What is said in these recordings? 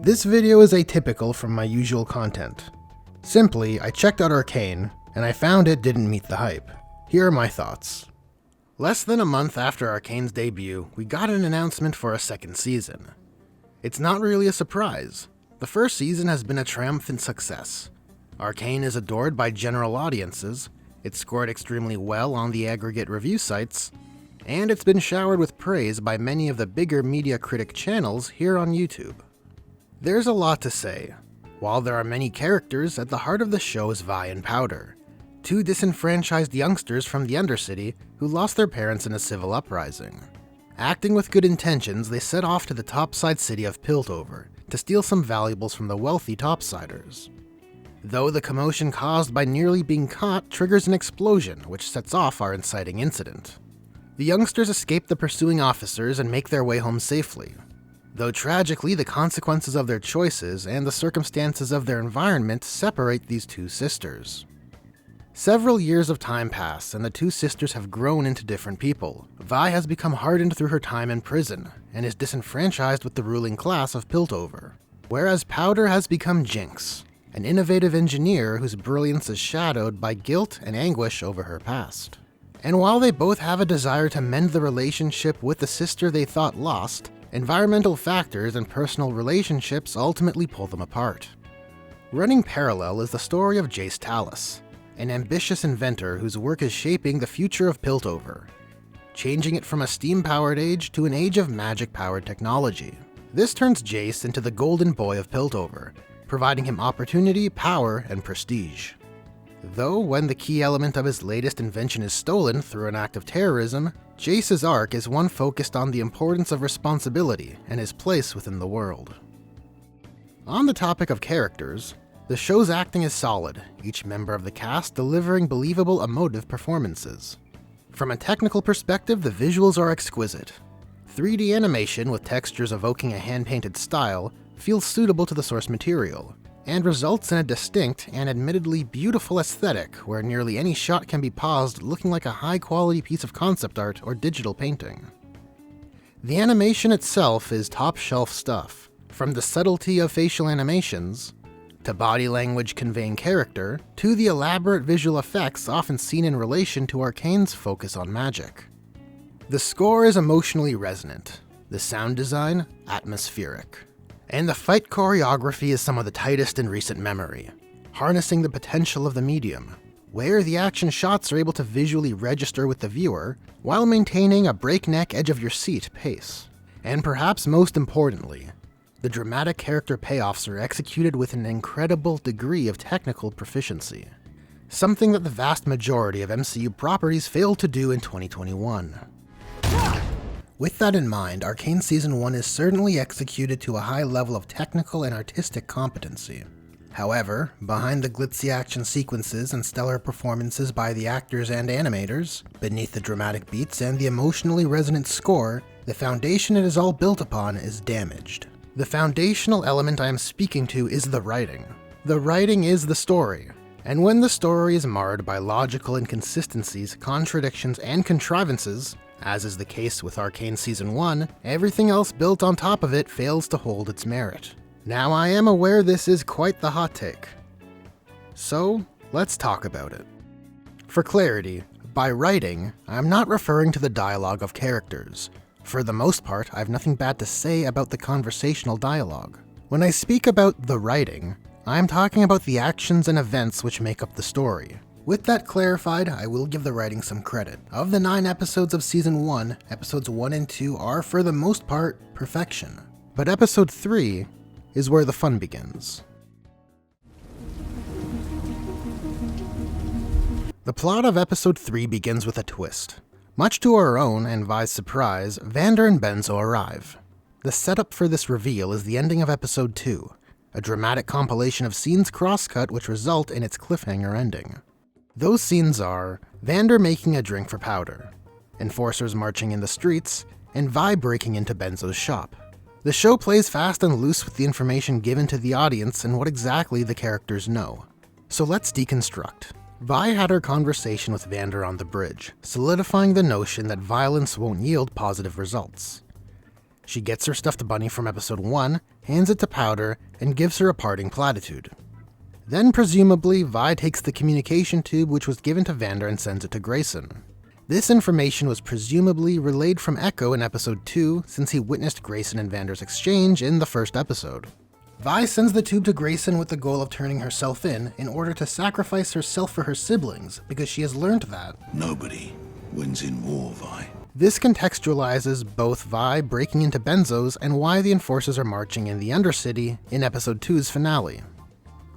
This video is atypical from my usual content. Simply, I checked out Arcane, and I found it didn't meet the hype. Here are my thoughts. Less than a month after Arcane's debut, we got an announcement for a second season. It's not really a surprise. The first season has been a triumphant success. Arcane is adored by general audiences, it scored extremely well on the aggregate review sites, and it's been showered with praise by many of the bigger media critic channels here on YouTube. There's a lot to say. While there are many characters, at the heart of the show is Vi and Powder, two disenfranchised youngsters from the Undercity who lost their parents in a civil uprising. Acting with good intentions, they set off to the topside city of Piltover to steal some valuables from the wealthy topsiders. Though the commotion caused by nearly being caught triggers an explosion, which sets off our inciting incident. The youngsters escape the pursuing officers and make their way home safely. Though tragically, the consequences of their choices and the circumstances of their environment separate these two sisters. Several years of time pass, and the two sisters have grown into different people. Vi has become hardened through her time in prison, and is disenfranchised with the ruling class of Piltover. Whereas Powder has become Jinx, an innovative engineer whose brilliance is shadowed by guilt and anguish over her past. And while they both have a desire to mend the relationship with the sister they thought lost, environmental factors and personal relationships ultimately pull them apart. Running parallel is the story of Jayce Tallis, an ambitious inventor whose work is shaping the future of Piltover, changing it from a steam-powered age to an age of magic-powered technology. This turns Jayce into the golden boy of Piltover, providing him opportunity, power, and prestige. Though, when the key element of his latest invention is stolen through an act of terrorism, Jayce's arc is one focused on the importance of responsibility and his place within the world. On the topic of characters, the show's acting is solid, each member of the cast delivering believable emotive performances. From a technical perspective, the visuals are exquisite. 3D animation with textures evoking a hand-painted style feels suitable to the source material, and results in a distinct and admittedly beautiful aesthetic where nearly any shot can be paused looking like a high-quality piece of concept art or digital painting. The animation itself is top-shelf stuff, from the subtlety of facial animations, to body language conveying character, to the elaborate visual effects often seen in relation to Arcane's focus on magic. The score is emotionally resonant, the sound design atmospheric, and the fight choreography is some of the tightest in recent memory, harnessing the potential of the medium, where the action shots are able to visually register with the viewer while maintaining a breakneck edge-of-your-seat pace. And perhaps most importantly, the dramatic character payoffs are executed with an incredible degree of technical proficiency, something that the vast majority of MCU properties failed to do in 2021. With that in mind, Arcane Season 1 is certainly executed to a high level of technical and artistic competency. However, behind the glitzy action sequences and stellar performances by the actors and animators, beneath the dramatic beats and the emotionally resonant score, the foundation it is all built upon is damaged. The foundational element I am speaking to is the writing. The writing is the story, and when the story is marred by logical inconsistencies, contradictions, and contrivances, as is the case with Arcane Season 1, everything else built on top of it fails to hold its merit. Now I am aware this is quite the hot take. So, let's talk about it. For clarity, by writing, I'm not referring to the dialogue of characters. For the most part, I have nothing bad to say about the conversational dialogue. When I speak about the writing, I'm talking about the actions and events which make up the story. With that clarified, I will give the writing some credit. Of the 9 episodes of Season 1, Episodes 1 and 2 are, for the most part, perfection. But Episode 3 is where the fun begins. The plot of Episode 3 begins with a twist. Much to our own and Vi's surprise, Vander and Benzo arrive. The setup for this reveal is the ending of Episode 2, a dramatic compilation of scenes crosscut which result in its cliffhanger ending. Those scenes are Vander making a drink for Powder, enforcers marching in the streets, and Vi breaking into Benzo's shop. The show plays fast and loose with the information given to the audience and what exactly the characters know. So let's deconstruct. Vi had her conversation with Vander on the bridge, solidifying the notion that violence won't yield positive results. She gets her stuffed bunny from episode 1, hands it to Powder, and gives her a parting platitude. Then presumably, Vi takes the communication tube which was given to Vander and sends it to Grayson. This information was presumably relayed from Ekko in episode 2 since he witnessed Grayson and Vander's exchange in the first episode. Vi sends the tube to Grayson with the goal of turning herself in order to sacrifice herself for her siblings because she has learned that nobody wins in war, Vi. This contextualizes both Vi breaking into Benzo's and why the Enforcers are marching in the Undercity in episode 2's finale.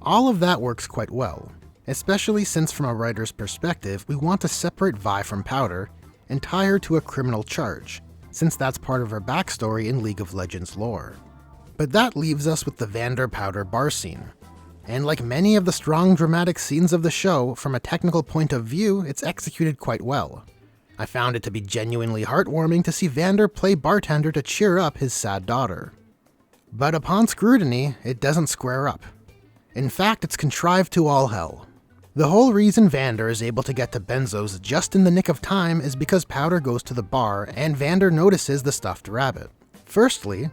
All of that works quite well, especially since from a writer's perspective we want to separate Vi from Powder and tie her to a criminal charge, since that's part of her backstory in League of Legends lore. But that leaves us with the Vander-Powder bar scene. And like many of the strong dramatic scenes of the show, from a technical point of view, it's executed quite well. I found it to be genuinely heartwarming to see Vander play bartender to cheer up his sad daughter. But upon scrutiny, it doesn't square up. In fact, it's contrived to all hell. The whole reason Vander is able to get to Benzo's just in the nick of time is because Powder goes to the bar and Vander notices the stuffed rabbit. Firstly,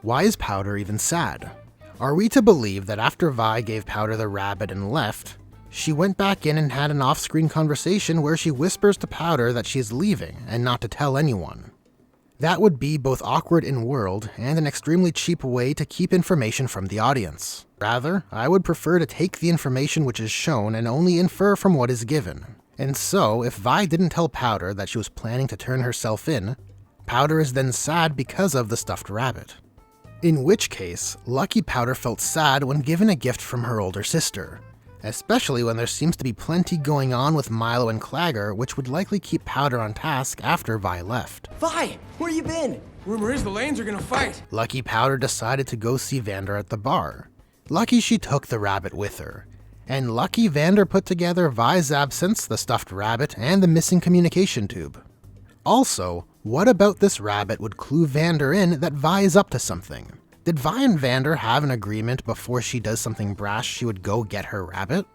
why is Powder even sad? Are we to believe that after Vi gave Powder the rabbit and left, she went back in and had an off-screen conversation where she whispers to Powder that she's leaving and not to tell anyone? That would be both awkward in world and an extremely cheap way to keep information from the audience. Rather, I would prefer to take the information which is shown and only infer from what is given. And so, if Vi didn't tell Powder that she was planning to turn herself in, Powder is then sad because of the stuffed rabbit. In which case, Lucky Powder felt sad when given a gift from her older sister, especially when there seems to be plenty going on with Milo and Clagger, which would likely keep Powder on task after Vi left. Vi, where you been? Rumor is the lanes are gonna fight. Lucky Powder decided to go see Vander at the bar. Lucky she took the rabbit with her. And lucky Vander put together Vi's absence, the stuffed rabbit, and the missing communication tube. Also, what about this rabbit would clue Vander in that Vi is up to something? Did Vi and Vander have an agreement before she does something brash she would go get her rabbit?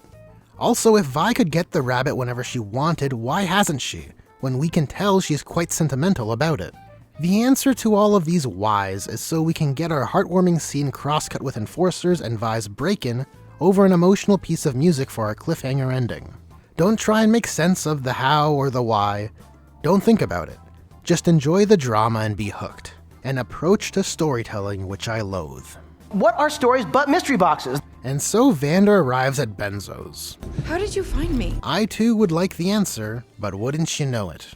Also, if Vi could get the rabbit whenever she wanted, why hasn't she, when we can tell she's quite sentimental about it? The answer to all of these whys is so we can get our heartwarming scene crosscut with Enforcers and Vi's break-in over an emotional piece of music for our cliffhanger ending. Don't try and make sense of the how or the why. Don't think about it. Just enjoy the drama and be hooked. An approach to storytelling which I loathe. What are stories but mystery boxes? And so Vander arrives at Benzo's. How did you find me? I too would like the answer, but wouldn't you know it?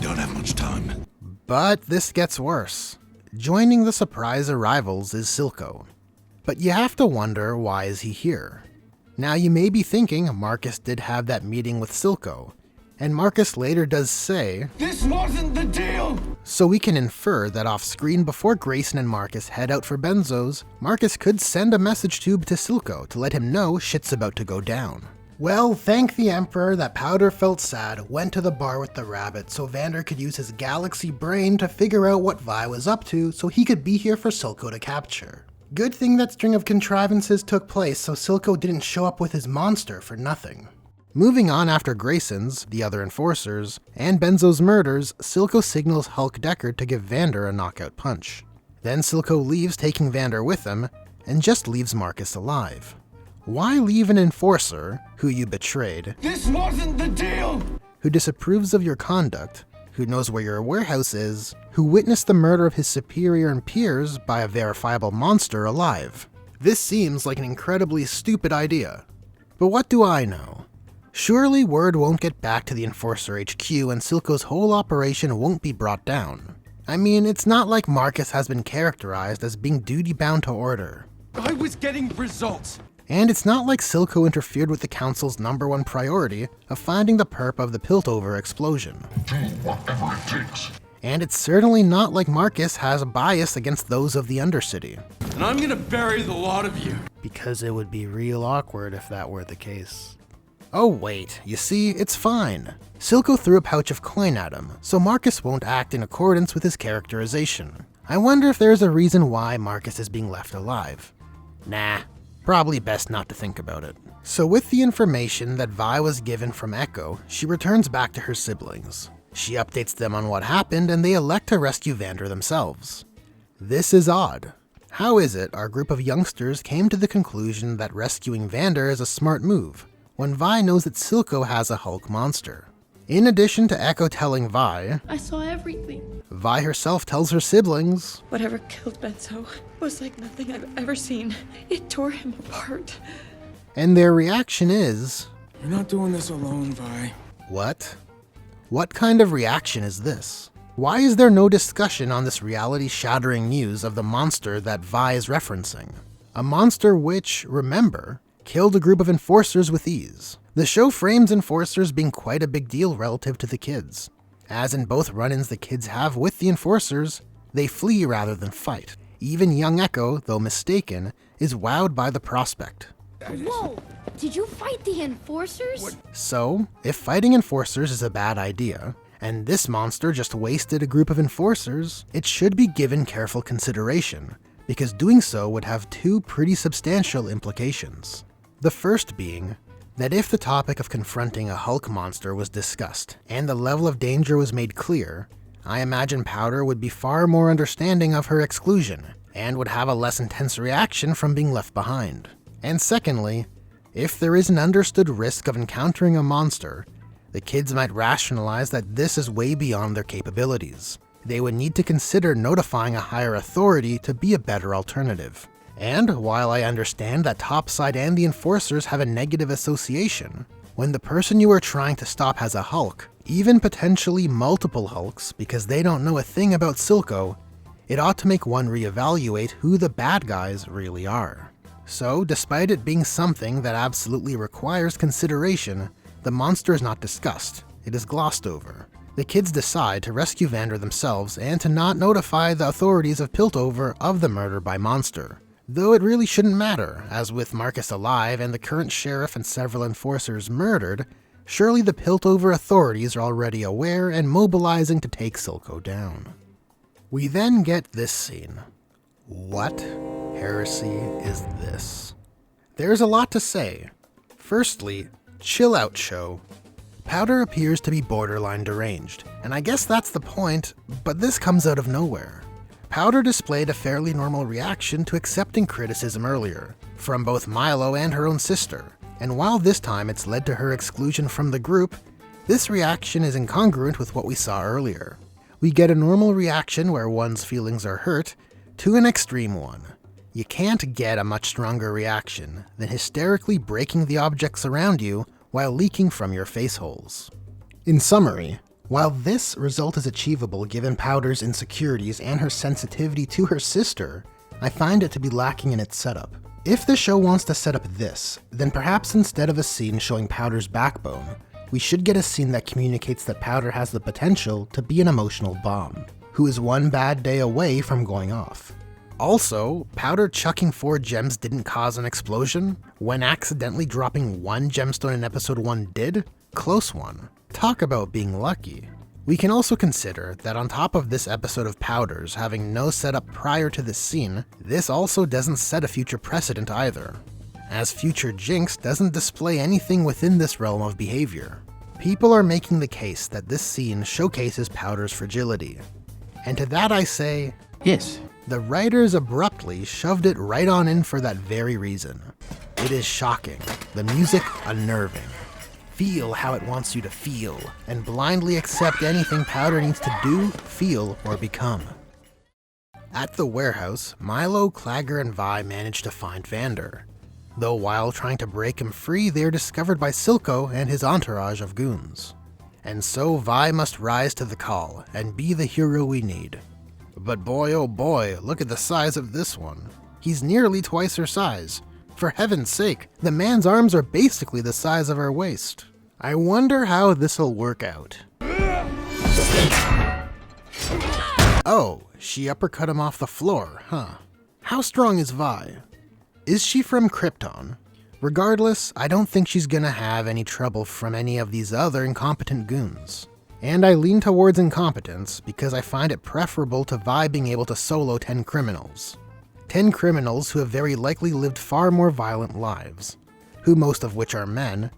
Don't have much time. But this gets worse. Joining the surprise arrivals is Silco. But you have to wonder, why is he here? Now you may be thinking Marcus did have that meeting with Silco, and Marcus later does say, This wasn't the deal! So we can infer that off-screen before Grayson and Marcus head out for Benzo's, Marcus could send a message tube to Silco to let him know shit's about to go down. Well, thank the Emperor that Powder felt sad, went to the bar with the rabbit so Vander could use his galaxy brain to figure out what Vi was up to so he could be here for Silco to capture. Good thing that string of contrivances took place so Silco didn't show up with his monster for nothing. Moving on after Grayson's, the other Enforcers, and Benzo's murders, Silco signals Hulk Deckard to give Vander a knockout punch. Then Silco leaves, taking Vander with him, and just leaves Marcus alive. Why leave an Enforcer, who you betrayed, This wasn't the deal! who disapproves of your conduct, who knows where your warehouse is, who witnessed the murder of his superior and peers by a verifiable monster alive? This seems like an incredibly stupid idea. But what do I know? Surely word won't get back to the Enforcer HQ and Silco's whole operation won't be brought down. I mean, it's not like Marcus has been characterized as being duty-bound to order. I was getting results. And it's not like Silco interfered with the Council's #1 priority of finding the perp of the Piltover explosion. Do whatever it takes. And it's certainly not like Marcus has a bias against those of the Undercity. And I'm gonna bury the lot of you. Because it would be real awkward if that were the case. Oh wait, you see, it's fine. Silco threw a pouch of coin at him, so Marcus won't act in accordance with his characterization. I wonder if there's a reason why Marcus is being left alive. Nah, probably best not to think about it. So with the information that Vi was given from Ekko, she returns back to her siblings. She updates them on what happened and they elect to rescue Vander themselves. This is odd. How is it our group of youngsters came to the conclusion that rescuing Vander is a smart move, when Vi knows that Silco has a Hulk monster? In addition to Ekko telling Vi, I saw everything. Vi herself tells her siblings, Whatever killed Benzo was like nothing I've ever seen. It tore him apart. and their reaction is, You're not doing this alone, Vi. what? What kind of reaction is this? Why is there no discussion on this reality-shattering news of the monster that Vi is referencing? A monster which, remember, killed a group of enforcers with ease. The show frames enforcers being quite a big deal relative to the kids. As in both run-ins the kids have with the enforcers, they flee rather than fight. Even young Ekko, though mistaken, is wowed by the prospect. Whoa! Did you fight the enforcers? So, if fighting enforcers is a bad idea, and this monster just wasted a group of enforcers, it should be given careful consideration, because doing so would have two pretty substantial implications. The first being that if the topic of confronting a Hulk monster was discussed, and the level of danger was made clear, I imagine Powder would be far more understanding of her exclusion, and would have a less intense reaction from being left behind. And secondly, if there is an understood risk of encountering a monster, the kids might rationalize that this is way beyond their capabilities. They would need to consider notifying a higher authority to be a better alternative. And while I understand that Topside and the enforcers have a negative association, when the person you are trying to stop has a Hulk, even potentially multiple Hulks because they don't know a thing about Silco, it ought to make one reevaluate who the bad guys really are. So, despite it being something that absolutely requires consideration, the monster is not discussed, it is glossed over. The kids decide to rescue Vander themselves and to not notify the authorities of Piltover of the murder by Monster. Though it really shouldn't matter, as with Marcus alive and the current sheriff and several enforcers murdered, surely the Piltover authorities are already aware and mobilizing to take Silco down. We then get this scene. What heresy is this? There's a lot to say. Firstly, chill out, show. Powder appears to be borderline deranged, and I guess that's the point, but this comes out of nowhere. Powder displayed a fairly normal reaction to accepting criticism earlier, from both Milo and her own sister, and while this time it's led to her exclusion from the group, this reaction is incongruent with what we saw earlier. We get a normal reaction where one's feelings are hurt, to an extreme one. You can't get a much stronger reaction than hysterically breaking the objects around you while leaking from your face holes. In summary, while this result is achievable given Powder's insecurities and her sensitivity to her sister, I find it to be lacking in its setup. If the show wants to set up this, then perhaps instead of a scene showing Powder's backbone, we should get a scene that communicates that Powder has the potential to be an emotional bomb, who is one bad day away from going off. Also, Powder chucking 4 gems didn't cause an explosion, when accidentally dropping 1 gemstone in episode 1 did? Close one. Talk about being lucky. We can also consider that on top of this episode of Powder's having no setup prior to this scene, this also doesn't set a future precedent either, as future Jinx doesn't display anything within this realm of behavior. People are making the case that this scene showcases Powder's fragility. And to that I say, Yes. the writers abruptly shoved it right on in for that very reason. It is shocking, the music unnerving. Feel how it wants you to feel, and blindly accept anything Powder needs to do, feel, or become. At the warehouse, Milo, Clagger, and Vi manage to find Vander, though while trying to break him free, they are discovered by Silco and his entourage of goons. And so Vi must rise to the call, and be the hero we need. But boy oh boy, look at the size of this one. He's nearly twice her size. For heaven's sake, the man's arms are basically the size of her waist. I wonder how this'll work out. Oh, she uppercut him off the floor, huh? How strong is Vi? Is she from Krypton? Regardless, I don't think she's gonna have any trouble from any of these other incompetent goons. And I lean towards incompetence because I find it preferable to Vi being able to solo 10 criminals. 10 criminals who have very likely lived far more violent lives, who most of which are men,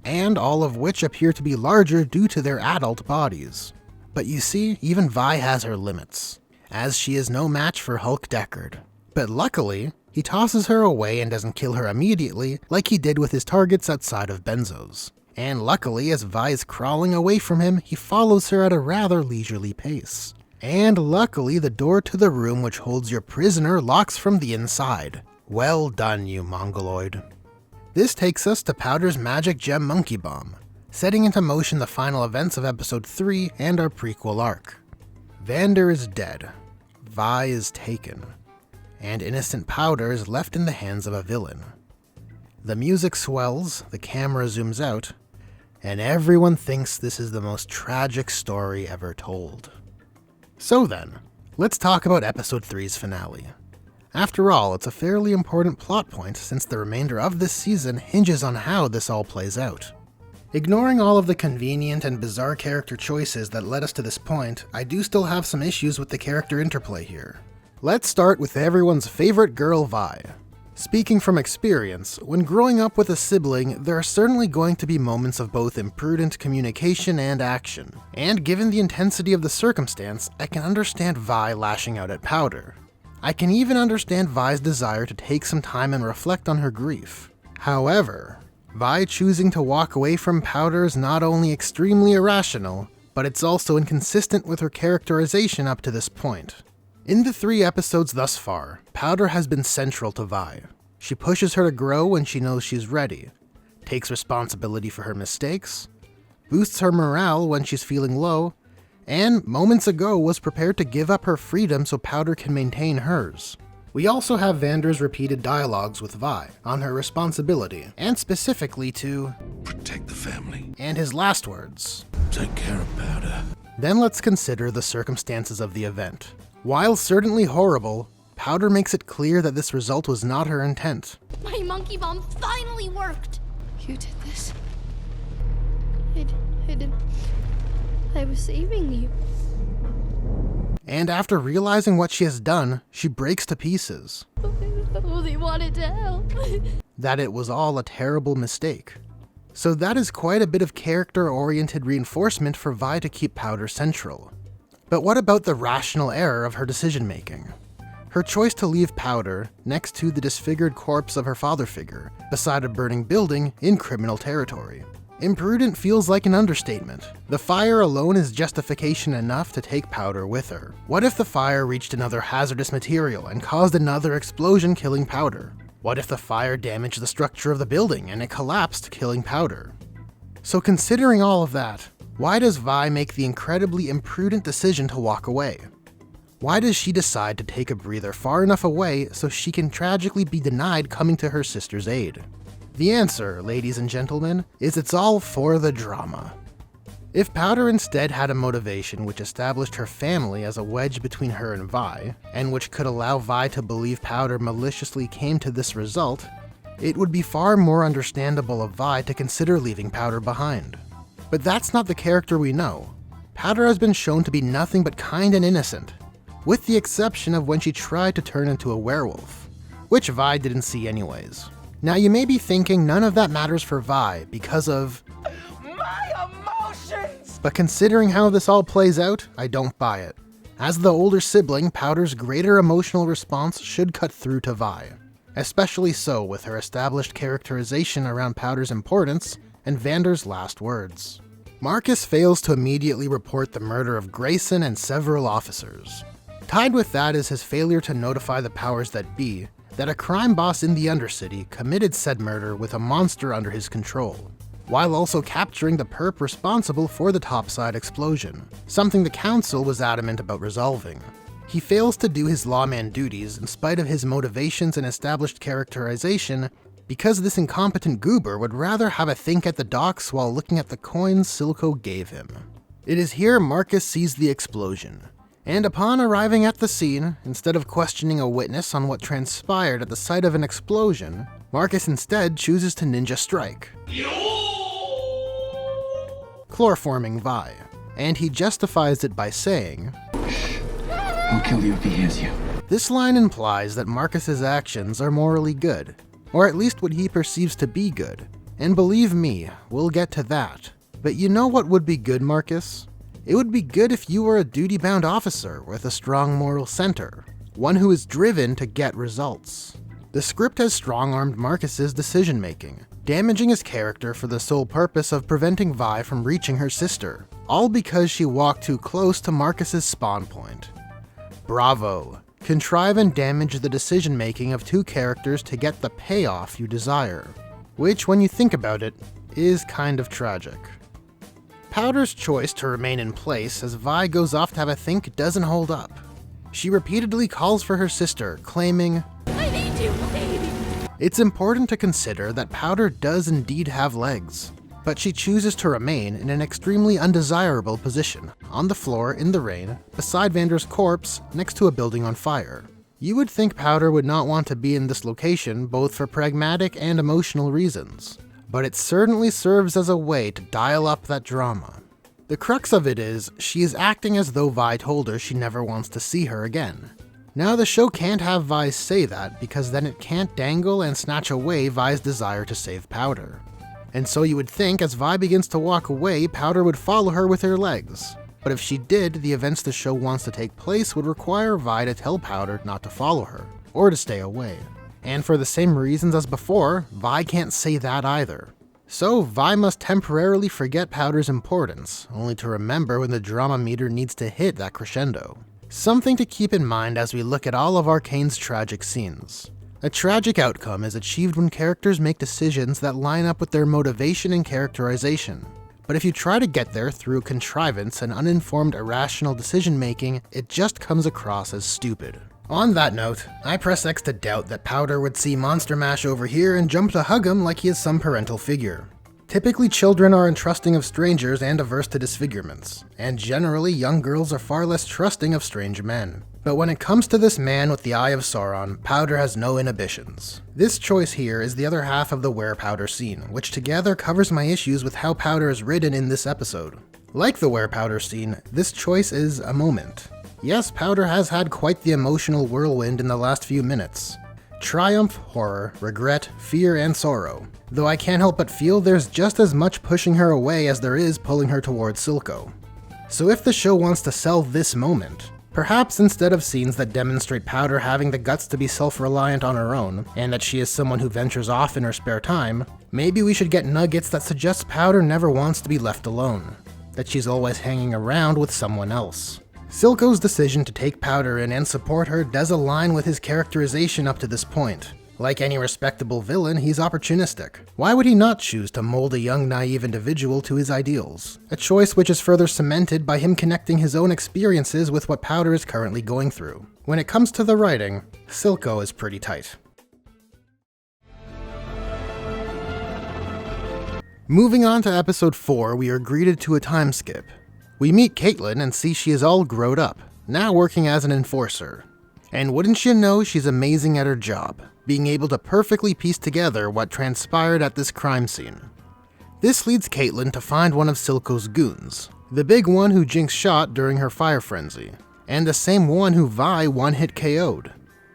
and all of which appear to be larger due to their adult bodies. But you see, even Vi has her limits, as she is no match for Hulk Deckard. But luckily, he tosses her away and doesn't kill her immediately like he did with his targets outside of Benzo's. And luckily, as Vi is crawling away from him, he follows her at a rather leisurely pace. And luckily, the door to the room which holds your prisoner locks from the inside. Well done, you Mongoloid. This takes us to Powder's magic gem Monkey Bomb, setting into motion the final events of episode 3 and our prequel arc. Vander is dead, Vi is taken, and innocent Powder is left in the hands of a villain. The music swells, the camera zooms out, and everyone thinks this is the most tragic story ever told. So then, let's talk about episode 3's finale. After all, it's a fairly important plot point since the remainder of this season hinges on how this all plays out. Ignoring all of the convenient and bizarre character choices that led us to this point, I do still have some issues with the character interplay here. Let's start with everyone's favorite girl, Vi. Speaking from experience, when growing up with a sibling, there are certainly going to be moments of both imprudent communication and action. And given the intensity of the circumstance, I can understand Vi lashing out at Powder. I can even understand Vi's desire to take some time and reflect on her grief. However, Vi choosing to walk away from Powder is not only extremely irrational, but it's also inconsistent with her characterization up to this point. In the 3 episodes thus far, Powder has been central to Vi. She pushes her to grow when she knows she's ready, takes responsibility for her mistakes, boosts her morale when she's feeling low, and moments ago was prepared to give up her freedom so Powder can maintain hers. We also have Vander's repeated dialogues with Vi on her responsibility, and specifically to Protect the family. and his last words. Take care of Powder. Then let's consider the circumstances of the event. While certainly horrible, Powder makes it clear that this result was not her intent. My monkey bomb finally worked! You did this. I didn't. I was saving you. And after realizing what she has done, she breaks to pieces. I only wanted to help. That it was all a terrible mistake. So that is quite a bit of character-oriented reinforcement for Vi to keep Powder central. But what about the rational error of her decision-making? Her choice to leave Powder next to the disfigured corpse of her father figure, beside a burning building in criminal territory. Imprudent feels like an understatement. The fire alone is justification enough to take Powder with her. What if the fire reached another hazardous material and caused another explosion, killing Powder? What if the fire damaged the structure of the building and it collapsed, killing Powder? So considering all of that, why does Vi make the incredibly imprudent decision to walk away? Why does she decide to take a breather far enough away so she can tragically be denied coming to her sister's aid? The answer, ladies and gentlemen, is it's all for the drama. If Powder instead had a motivation which established her family as a wedge between her and Vi, and which could allow Vi to believe Powder maliciously came to this result, it would be far more understandable of Vi to consider leaving Powder behind. But that's not the character we know. Powder has been shown to be nothing but kind and innocent, with the exception of when she tried to turn into a werewolf, which Vi didn't see anyways. Now you may be thinking none of that matters for Vi because of My emotions! But considering how this all plays out, I don't buy it. As the older sibling, Powder's greater emotional response should cut through to Vi, especially so with her established characterization around Powder's importance and Vander's last words. Marcus fails to immediately report the murder of Grayson and several officers. Tied with that is his failure to notify the powers that be that a crime boss in the Undercity committed said murder with a monster under his control, while also capturing the perp responsible for the topside explosion, something the Council was adamant about resolving. He fails to do his lawman duties in spite of his motivations and established characterization because this incompetent goober would rather have a think at the docks while looking at the coins Silco gave him. It is here Marcus sees the explosion, and upon arriving at the scene, instead of questioning a witness on what transpired at the site of an explosion, Marcus instead chooses to ninja strike, chloroforming Vi, and he justifies it by saying, I'll kill you if he hears you. This line implies that Marcus's actions are morally good, or at least what he perceives to be good. And believe me, we'll get to that. But you know what would be good, Marcus? It would be good if you were a duty-bound officer with a strong moral center. one who is driven to get results. The script has strong-armed Marcus's decision-making, damaging his character for the sole purpose of preventing Vi from reaching her sister, all because she walked too close to Marcus's spawn point. Bravo! Contrive and damage the decision-making of two characters to get the payoff you desire, which, when you think about it, is kind of tragic. Powder's choice to remain in place as Vi goes off to have a think doesn't hold up. She repeatedly calls for her sister, claiming, I need you, baby. It's important to consider that Powder does indeed have legs, but she chooses to remain in an extremely undesirable position, on the floor in the rain, beside Vander's corpse, next to a building on fire. You would think Powder would not want to be in this location both for pragmatic and emotional reasons, but it certainly serves as a way to dial up that drama. The crux of it is, she is acting as though Vi told her she never wants to see her again. Now the show can't have Vi say that because then it can't dangle and snatch away Vi's desire to save Powder. And so you would think as Vi begins to walk away, Powder would follow her with her legs. But if she did, the events the show wants to take place would require Vi to tell Powder not to follow her, or to stay away. And for the same reasons as before, Vi can't say that either. So Vi must temporarily forget Powder's importance, only to remember when the drama meter needs to hit that crescendo. Something to keep in mind as we look at all of Arcane's tragic scenes. A tragic outcome is achieved when characters make decisions that line up with their motivation and characterization. But if you try to get there through contrivance and uninformed irrational decision-making, it just comes across as stupid. On that note, I press X to doubt that Powder would see Monster Mash over here and jump to hug him like he is some parental figure. Typically, children are untrusting of strangers and averse to disfigurements, and generally young girls are far less trusting of strange men. But when it comes to this man with the Eye of Sauron, Powder has no inhibitions. This choice here is the other half of the Werepowder scene, which together covers my issues with how Powder is written in this episode. Like the Werepowder scene, this choice is a moment. Yes, Powder has had quite the emotional whirlwind in the last few minutes. Triumph, horror, regret, fear, and sorrow. Though I can't help but feel there's just as much pushing her away as there is pulling her towards Silco. So if the show wants to sell this moment, perhaps instead of scenes that demonstrate Powder having the guts to be self-reliant on her own, and that she is someone who ventures off in her spare time, maybe we should get nuggets that suggest Powder never wants to be left alone, that she's always hanging around with someone else. Silco's decision to take Powder in and support her does align with his characterization up to this point. Like any respectable villain, he's opportunistic. Why would he not choose to mold a young, naive individual to his ideals? A choice which is further cemented by him connecting his own experiences with what Powder is currently going through. When it comes to the writing, Silco is pretty tight. Moving on to episode 4, we are greeted to a time skip. We meet Caitlyn and see she is all grown up, now working as an enforcer. And wouldn't you know, she's amazing at her job, being able to perfectly piece together what transpired at this crime scene. This leads Caitlyn to find one of Silco's goons, the big one who Jinx shot during her fire frenzy, and the same one who Vi one-hit KO'd.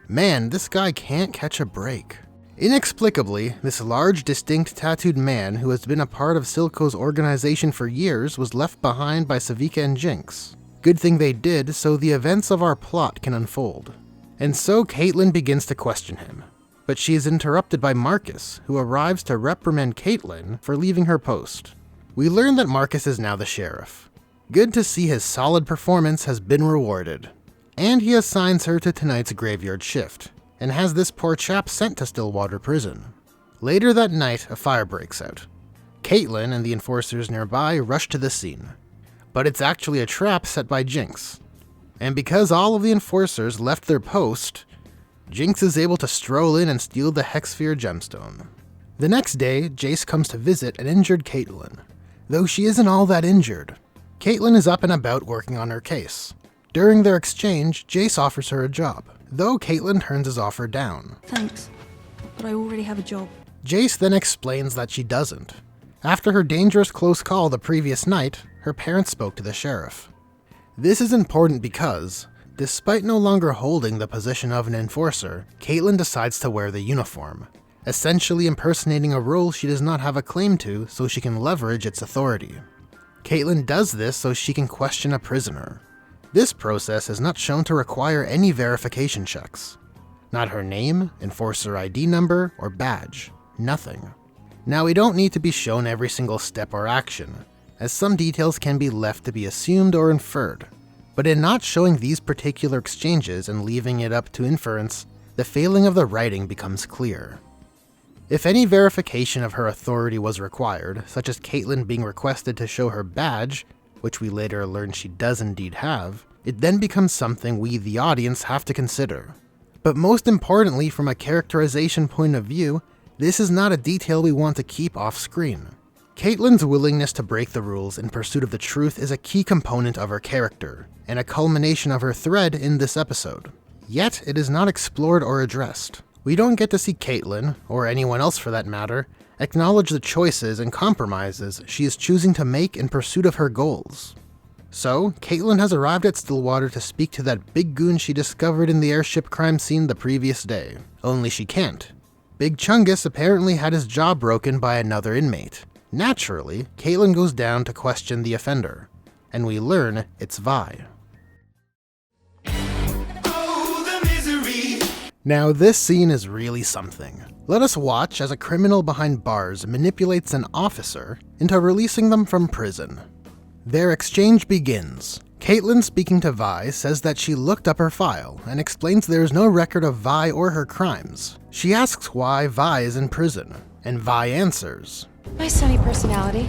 Man, this guy can't catch a break. Inexplicably, this large, distinct tattooed man who has been a part of Silco's organization for years was left behind by Sevika and Jinx. Good thing they did, so the events of our plot can unfold. And so Caitlyn begins to question him. But she is interrupted by Marcus, who arrives to reprimand Caitlyn for leaving her post. We learn that Marcus is now the sheriff. Good to see his solid performance has been rewarded. And he assigns her to tonight's graveyard shift, and has this poor chap sent to Stillwater Prison. Later that night, a fire breaks out. Caitlyn and the enforcers nearby rush to the scene. But it's actually a trap set by Jinx. And because all of the enforcers left their post, Jinx is able to stroll in and steal the Hexsphere gemstone. The next day, Jayce comes to visit an injured Caitlyn, though she isn't all that injured. Caitlyn is up and about working on her case. During their exchange, Jayce offers her a job, though Caitlyn turns his offer down. Thanks, but I already have a job. Jayce then explains that she doesn't. After her dangerous close call the previous night, her parents spoke to the sheriff. This is important because, despite no longer holding the position of an enforcer, Caitlyn decides to wear the uniform, essentially impersonating a role she does not have a claim to so she can leverage its authority. Caitlyn does this so she can question a prisoner. This process is not shown to require any verification checks. Not her name, enforcer ID number, or badge. Nothing. Now, we don't need to be shown every single step or action, as some details can be left to be assumed or inferred. But in not showing these particular exchanges and leaving it up to inference, the failing of the writing becomes clear. If any verification of her authority was required, such as Caitlyn being requested to show her badge, which we later learn she does indeed have, it then becomes something we, the audience, have to consider. But most importantly, from a characterization point of view, this is not a detail we want to keep off screen. Caitlyn's willingness to break the rules in pursuit of the truth is a key component of her character, and a culmination of her thread in this episode. Yet, it is not explored or addressed. We don't get to see Caitlyn, or anyone else for that matter, acknowledge the choices and compromises she is choosing to make in pursuit of her goals. So, Caitlyn has arrived at Stillwater to speak to that big goon she discovered in the airship crime scene the previous day. Only she can't. Big Chungus apparently had his jaw broken by another inmate. Naturally, Caitlyn goes down to question the offender, and we learn it's Vi. Now this scene is really something. Let us watch as a criminal behind bars manipulates an officer into releasing them from prison. Their exchange begins. Caitlyn, speaking to Vi, says that she looked up her file and explains there is no record of Vi or her crimes. She asks why Vi is in prison, and Vi answers, My sunny personality.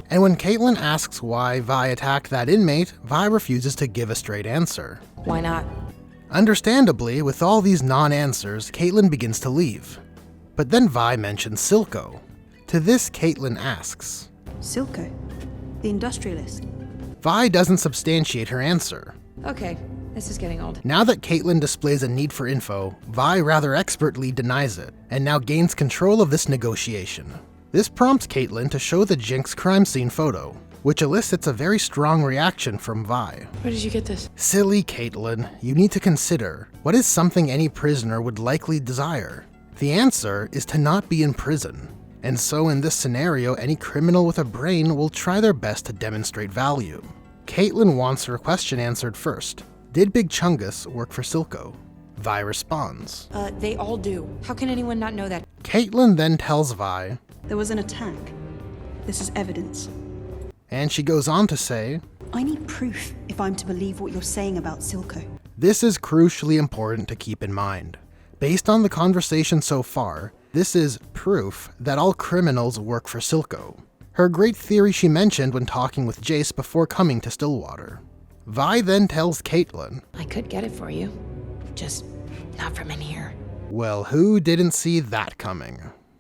And when Caitlyn asks why Vi attacked that inmate, Vi refuses to give a straight answer. Why not? Understandably, with all these non-answers, Caitlyn begins to leave. But then Vi mentions Silco. To this, Caitlyn asks, Silco, the industrialist. Vi doesn't substantiate her answer. Okay, this is getting old. Now that Caitlyn displays a need for info, Vi rather expertly denies it, and now gains control of this negotiation. This prompts Caitlyn to show the Jinx crime scene photo, which elicits a very strong reaction from Vi. Where did you get this? Silly Caitlyn, you need to consider, what is something any prisoner would likely desire? The answer is to not be in prison. And so in this scenario, any criminal with a brain will try their best to demonstrate value. Caitlyn wants her question answered first. Did Big Chungus work for Silco? Vi responds. They all do. How can anyone not know that? Caitlyn then tells Vi, There was an attack. This is evidence. and she goes on to say, I need proof if I'm to believe what you're saying about Silco. this is crucially important to keep in mind. Based on the conversation so far, this is proof that all criminals work for Silco. Her great theory she mentioned when talking with Jayce before coming to Stillwater. Vi then tells Caitlyn, I could get it for you. Just not from in here. well, who didn't see that coming?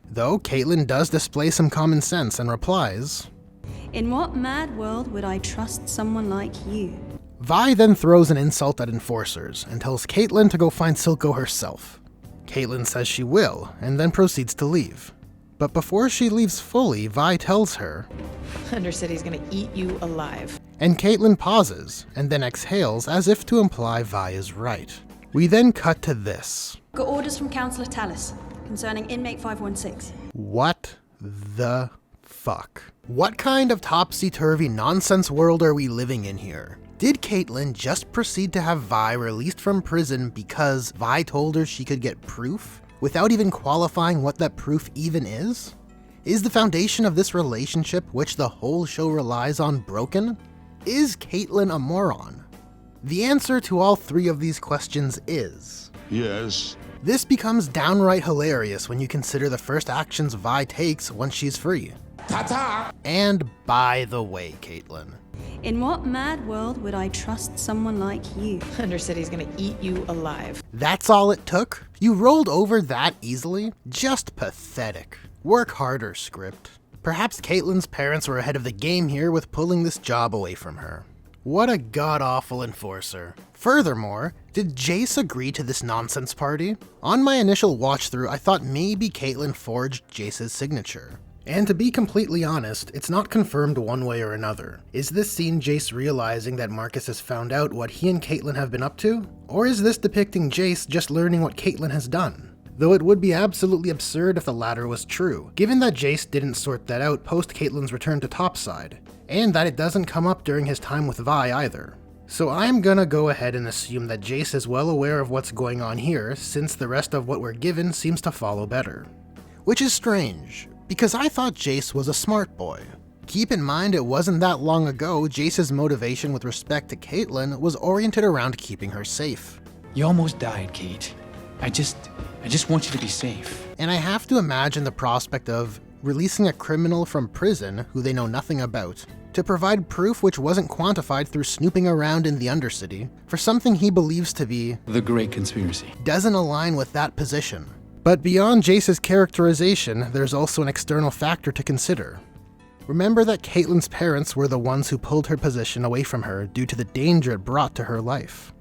Though Caitlyn does display some common sense and replies, In what mad world would I trust someone like you? Vi then throws an insult at enforcers and tells Caitlyn to go find Silco herself. Caitlyn says she will, and then proceeds to leave. But before she leaves fully, Vi tells her, Undercity's gonna eat you alive. and Caitlyn pauses, and then exhales as if to imply Vi is right. We then cut to this. Got orders from Councillor Tallis concerning inmate 516. What the fuck? What kind of topsy-turvy nonsense world are we living in here? Did Caitlyn just proceed to have Vi released from prison because Vi told her she could get proof, without even qualifying what that proof even is? Is the foundation of this relationship, which the whole show relies on, broken? Is Caitlyn a moron? The answer to all three of these questions is Yes. This becomes downright hilarious when you consider the first actions Vi takes once she's free. Ta-ta! And by the way, Caitlyn, In what mad world would I trust someone like you? Undercity's gonna eat you alive. that's all it took? You rolled over that easily? Just pathetic. Work harder, script. Perhaps Caitlyn's parents were ahead of the game here with pulling this job away from her. What a god-awful enforcer. Furthermore, did Jayce agree to this nonsense party? On my initial watch-through, I thought maybe Caitlyn forged Jayce's signature. And to be completely honest, it's not confirmed one way or another. Is this scene Jayce realizing that Marcus has found out what he and Caitlyn have been up to? Or is this depicting Jayce just learning what Caitlyn has done? Though it would be absolutely absurd if the latter was true, given that Jayce didn't sort that out post Caitlyn's return to Topside, and that it doesn't come up during his time with Vi either. So I'm gonna go ahead and assume that Jayce is well aware of what's going on here, since the rest of what we're given seems to follow better. Which is strange, because I thought Jayce was a smart boy. Keep in mind it wasn't that long ago Jayce's motivation with respect to Caitlyn was oriented around keeping her safe. You almost died, Kate. I just want you to be safe. And I have to imagine the prospect of releasing a criminal from prison who they know nothing about, to provide proof which wasn't quantified through snooping around in the Undercity, for something he believes to be The Great Conspiracy. doesn't align with that position. But beyond Jayce's characterization, there's also an external factor to consider. Remember that Caitlyn's parents were the ones who pulled her position away from her due to the danger it brought to her life.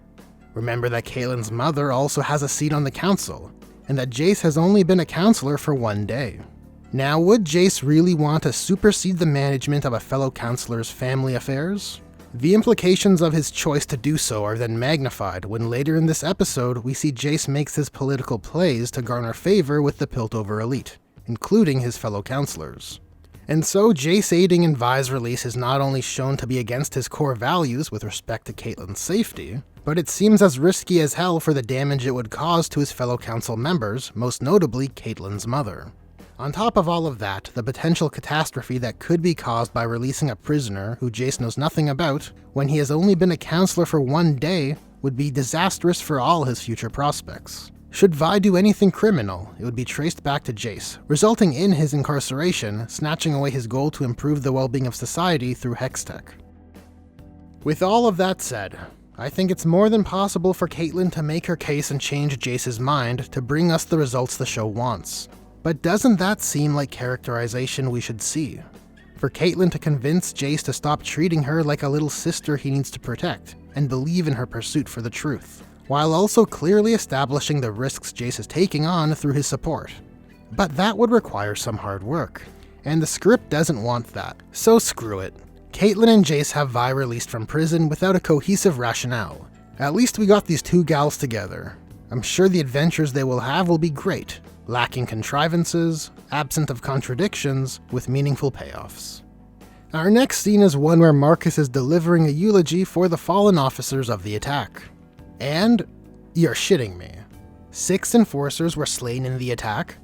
Remember that Caitlyn's mother also has a seat on the council, and that Jayce has only been a counselor for one day. Now, would Jayce really want to supersede the management of a fellow counselor's family affairs? The implications of his choice to do so are then magnified when later in this episode we see Jayce makes his political plays to garner favor with the Piltover elite, including his fellow counselors. And so Jayce aiding in Vi's release is not only shown to be against his core values with respect to Caitlyn's safety, but it seems as risky as hell for the damage it would cause to his fellow council members, most notably Caitlyn's mother. On top of all of that, the potential catastrophe that could be caused by releasing a prisoner who Jayce knows nothing about when he has only been a counselor for one day would be disastrous for all his future prospects. Should Vi do anything criminal, it would be traced back to Jayce, resulting in his incarceration, snatching away his goal to improve the well-being of society through Hextech. With all of that said, I think it's more than possible for Caitlyn to make her case and change Jayce's mind to bring us the results the show wants. But doesn't that seem like characterization we should see? For Caitlyn to convince Jayce to stop treating her like a little sister he needs to protect, and believe in her pursuit for the truth, while also clearly establishing the risks Jayce is taking on through his support. But that would require some hard work, and the script doesn't want that, so screw it. Caitlyn and Jayce have Vi released from prison without a cohesive rationale. At least we got these two gals together. I'm sure the adventures they will have will be great, lacking contrivances, absent of contradictions, with meaningful payoffs. Our next scene is one where Marcus is delivering a eulogy for the fallen officers of the attack. And you're shitting me. 6 enforcers were slain in the attack?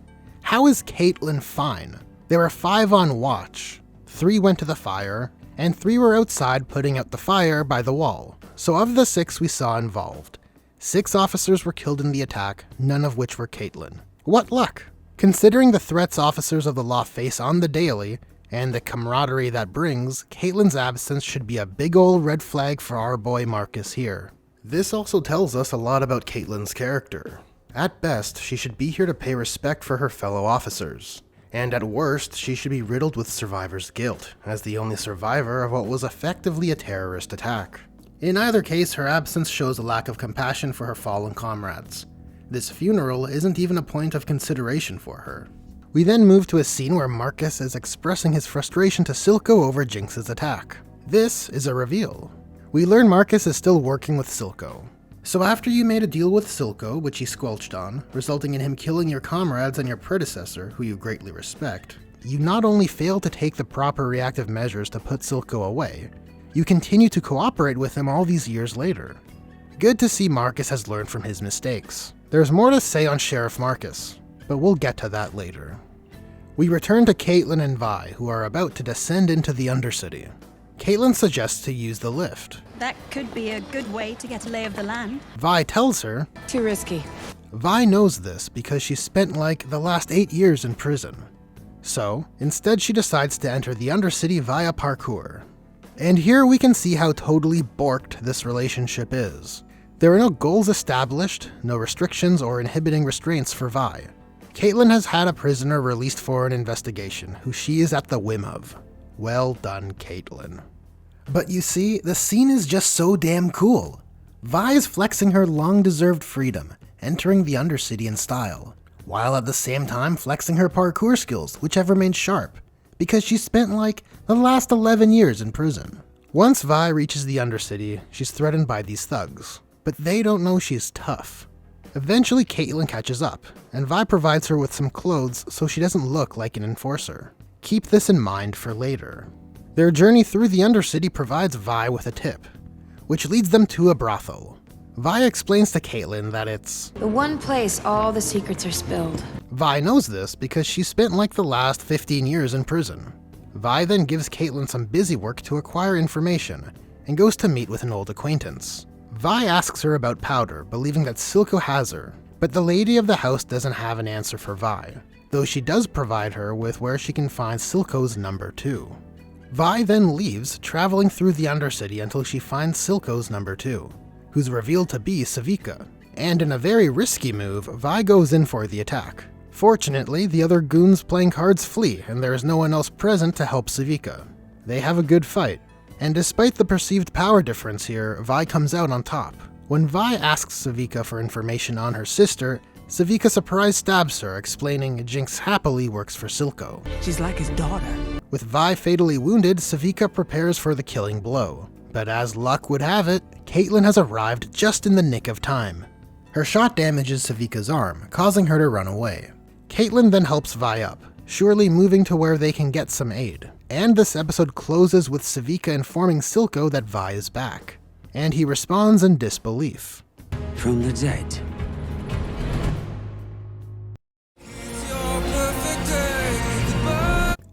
How is Caitlyn fine? There were 5 on watch. 3 went to the fire, and 3 were outside putting out the fire by the wall. So of the 6 we saw involved, 6 officers were killed in the attack, none of which were Caitlyn. What luck! Considering the threats officers of the law face on the daily, and the camaraderie that brings, Caitlyn's absence should be a big ol' red flag for our boy Marcus here. This also tells us a lot about Caitlyn's character. At best, she should be here to pay respect for her fellow officers. And at worst, she should be riddled with survivor's guilt, as the only survivor of what was effectively a terrorist attack. In either case, her absence shows a lack of compassion for her fallen comrades. This funeral isn't even a point of consideration for her. We then move to a scene where Marcus is expressing his frustration to Silco over Jinx's attack. This is a reveal. We learn Marcus is still working with Silco. So after you made a deal with Silco, which he squelched on, resulting in him killing your comrades and your predecessor, who you greatly respect, you not only failed to take the proper reactive measures to put Silco away, you continue to cooperate with him all these years later. Good to see Marcus has learned from his mistakes. There's more to say on Sheriff Marcus, but we'll get to that later. We return to Caitlyn and Vi, who are about to descend into the Undercity. Caitlyn suggests to use the lift. That could be a good way to get a lay of the land. Vi tells her, Too risky. Vi knows this because she spent like the last 8 years in prison. So, instead she decides to enter the Undercity via parkour. And here we can see how totally borked this relationship is. There are no goals established, no restrictions or inhibiting restraints for Vi. Caitlyn has had a prisoner released for an investigation, who she is at the whim of. Well done, Caitlyn. But you see, the scene is just so damn cool. Vi is flexing her long-deserved freedom, entering the Undercity in style, while at the same time flexing her parkour skills, which have remained sharp, because she spent like the last 11 years in prison. Once Vi reaches the Undercity, she's threatened by these thugs, but they don't know she's tough. Eventually Caitlyn catches up, and Vi provides her with some clothes so she doesn't look like an enforcer. Keep this in mind for later. Their journey through the Undercity provides Vi with a tip. which leads them to a brothel. Vi explains to Caitlyn that it's the one place all the secrets are spilled. Vi knows this because she spent like the last 15 years in prison. Vi then gives Caitlyn some busy work to acquire information and goes to meet with an old acquaintance. Vi asks her about Powder, believing that Silco has her, but the lady of the house doesn't have an answer for Vi, though she does provide her with where she can find Silco's number 2. Vi then leaves, traveling through the Undercity until she finds Silco's number 2, who's revealed to be Sevika, and in a very risky move, Vi goes in for the attack. Fortunately, the other goons playing cards flee, and there is no one else present to help Sevika. They have a good fight, and despite the perceived power difference here, Vi comes out on top. When Vi asks Sevika for information on her sister, Sevika surprise stabs her, explaining Jinx happily works for Silco. She's like his daughter. With Vi fatally wounded, Sevika prepares for the killing blow. But as luck would have it, Caitlyn has arrived just in the nick of time. Her shot damages Sevika's arm, causing her to run away. Caitlyn then helps Vi up, surely moving to where they can get some aid. And this episode closes with Sevika informing Silco that Vi is back. And he responds in disbelief. From the dead.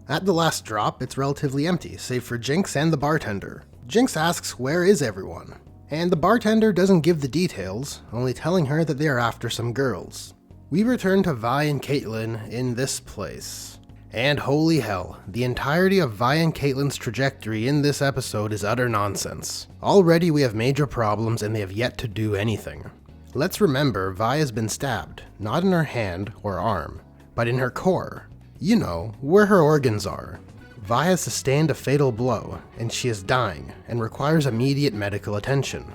At the last drop, it's relatively empty, save for Jinx and the bartender. Jinx asks where is everyone, and the bartender doesn't give the details, only telling her that they are after some girls. We return to Vi and Caitlyn in this place. And holy hell, the entirety of Vi and Caitlyn's trajectory in this episode is utter nonsense. Already we have major problems and they have yet to do anything. Let's remember, Vi has been stabbed, not in her hand or arm, but in her core. You know, where her organs are. Vi has sustained a fatal blow, and she is dying, and requires immediate medical attention.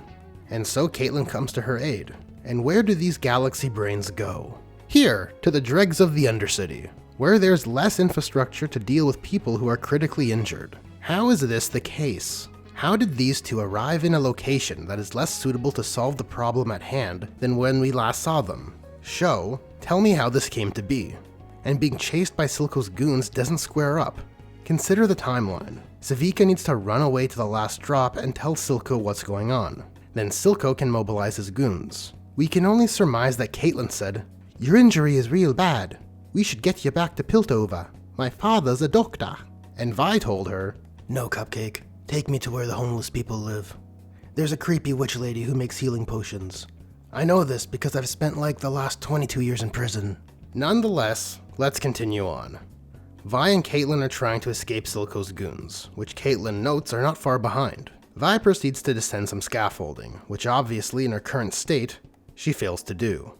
And so Caitlyn comes to her aid. And where do these galaxy brains go? Here, to the dregs of the Undercity, where there's less infrastructure to deal with people who are critically injured. How is this the case? How did these two arrive in a location that is less suitable to solve the problem at hand than when we last saw them? Show, tell me how this came to be. And being chased by Silco's goons doesn't square up. Consider the timeline. Sevika needs to run away to the last drop and tell Silco what's going on. Then Silco can mobilize his goons. We can only surmise that Caitlyn said, "Your injury is real bad. We should get you back to Piltover. My father's a doctor." And Vi told her, "No, Cupcake. Take me to where the homeless people live. There's a creepy witch lady who makes healing potions. I know this because I've spent like the last 22 years in prison." Nonetheless, let's continue on. Vi and Caitlyn are trying to escape Silco's goons, which Caitlyn notes are not far behind. Vi proceeds to descend some scaffolding, which obviously in her current state, she fails to do.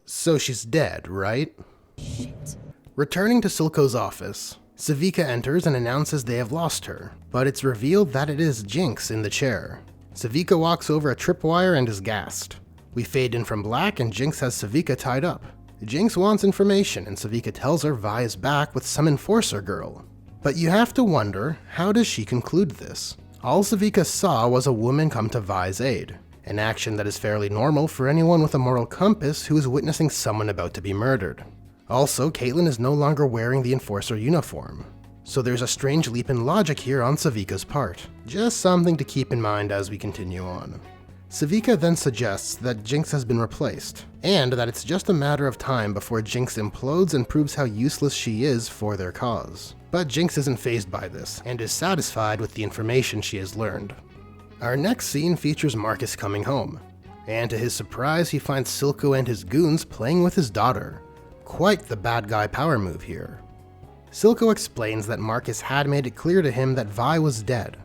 So she's dead, right? Shit. Returning to Silco's office, Sevika enters and announces they have lost her, but it's revealed that it is Jinx in the chair. Sevika walks over a tripwire and is gassed. We fade in from black and Jinx has Sevika tied up. Jinx wants information and Sevika tells her Vi is back with some enforcer girl. But you have to wonder, how does she conclude this? All Sevika saw was a woman come to Vi's aid, an action that is fairly normal for anyone with a moral compass who is witnessing someone about to be murdered. Also, Caitlyn is no longer wearing the enforcer uniform, so there's a strange leap in logic here on Sevika's part. Just something to keep in mind as we continue on. Sevika then suggests that Jinx has been replaced, and that it's just a matter of time before Jinx implodes and proves how useless she is for their cause. But Jinx isn't fazed by this, and is satisfied with the information she has learned. Our next scene features Marcus coming home, and to his surprise he finds Silco and his goons playing with his daughter. Quite the bad guy power move here. Silco explains that Marcus had made it clear to him that Vi was dead.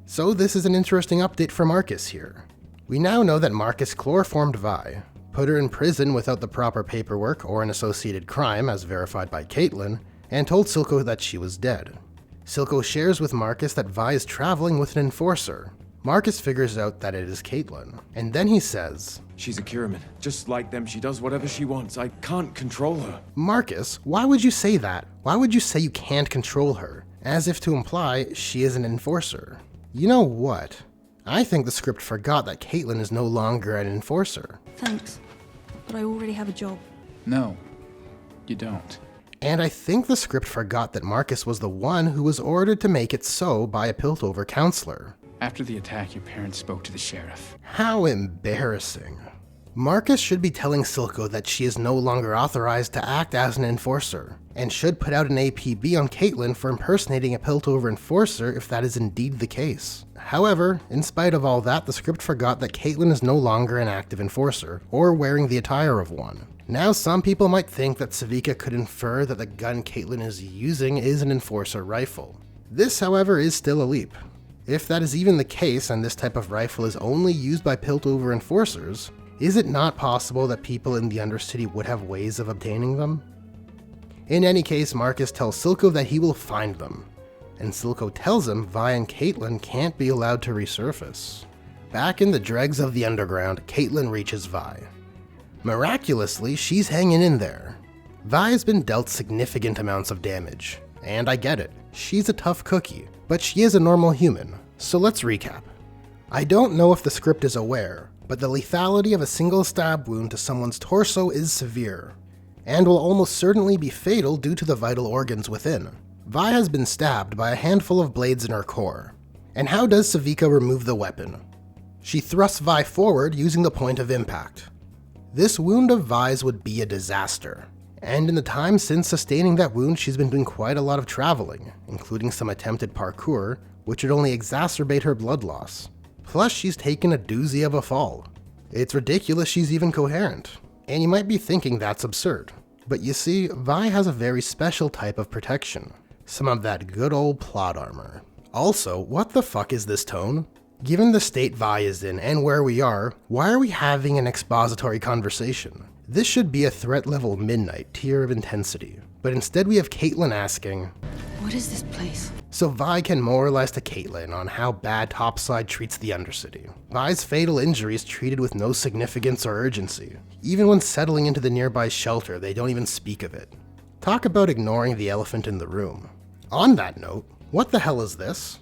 So this is an interesting update for Marcus here. We now know that Marcus chloroformed Vi, put her in prison without the proper paperwork or an associated crime as verified by Caitlyn, and told Silco that she was dead. Silco shares with Marcus that Vi is traveling with an enforcer. Marcus figures out that it is Caitlyn, and then he says, "She's a Kiraman. Just like them, she does whatever she wants. I can't control her." Marcus, why would you say that? Why would you say you can't control her? As if to imply she is an enforcer. You know what? I think the script forgot that Caitlyn is no longer an enforcer. Thanks, but I already have a job. No, you don't. And I think the script forgot that Marcus was the one who was ordered to make it so by a Piltover counselor. After the attack, your parents spoke to the sheriff. How embarrassing. Marcus should be telling Silco that she is no longer authorized to act as an enforcer, and should put out an APB on Caitlyn for impersonating a Piltover enforcer if that is indeed the case. However, in spite of all that, the script forgot that Caitlyn is no longer an active enforcer, or wearing the attire of one. Now some people might think that Sevika could infer that the gun Caitlyn is using is an enforcer rifle. This, however, is still a leap. If that is even the case, and this type of rifle is only used by Piltover enforcers, is it not possible that people in the Undercity would have ways of obtaining them? In any case, Marcus tells Silco that he will find them, and Silco tells him Vi and Caitlyn can't be allowed to resurface. Back in the dregs of the underground, Caitlyn reaches Vi. Miraculously, she's hanging in there. Vi has been dealt significant amounts of damage, and I get it, she's a tough cookie, but she is a normal human, so let's recap. I don't know if the script is aware, but the lethality of a single stab wound to someone's torso is severe, and will almost certainly be fatal due to the vital organs within. Vi has been stabbed by a handful of blades in her core. And how does Sevika remove the weapon? She thrusts Vi forward using the point of impact. This wound of Vi's would be a disaster, and in the time since sustaining that wound, she's been doing quite a lot of traveling, including some attempted parkour, which would only exacerbate her blood loss. Plus, she's taken a doozy of a fall. It's ridiculous she's even coherent. And you might be thinking that's absurd. But you see, Vi has a very special type of protection. Some of that good old plot armor. Also, what the fuck is this tone? Given the state Vi is in and where we are, why are we having an expository conversation? This should be a threat level midnight tier of intensity. But instead we have Caitlyn asking, What is this place? So Vi can moralize to Caitlyn on how bad Topside treats the Undercity. Vi's fatal injury is treated with no significance or urgency. Even when settling into the nearby shelter, they don't even speak of it. Talk about ignoring the elephant in the room. On that note, what the hell is this?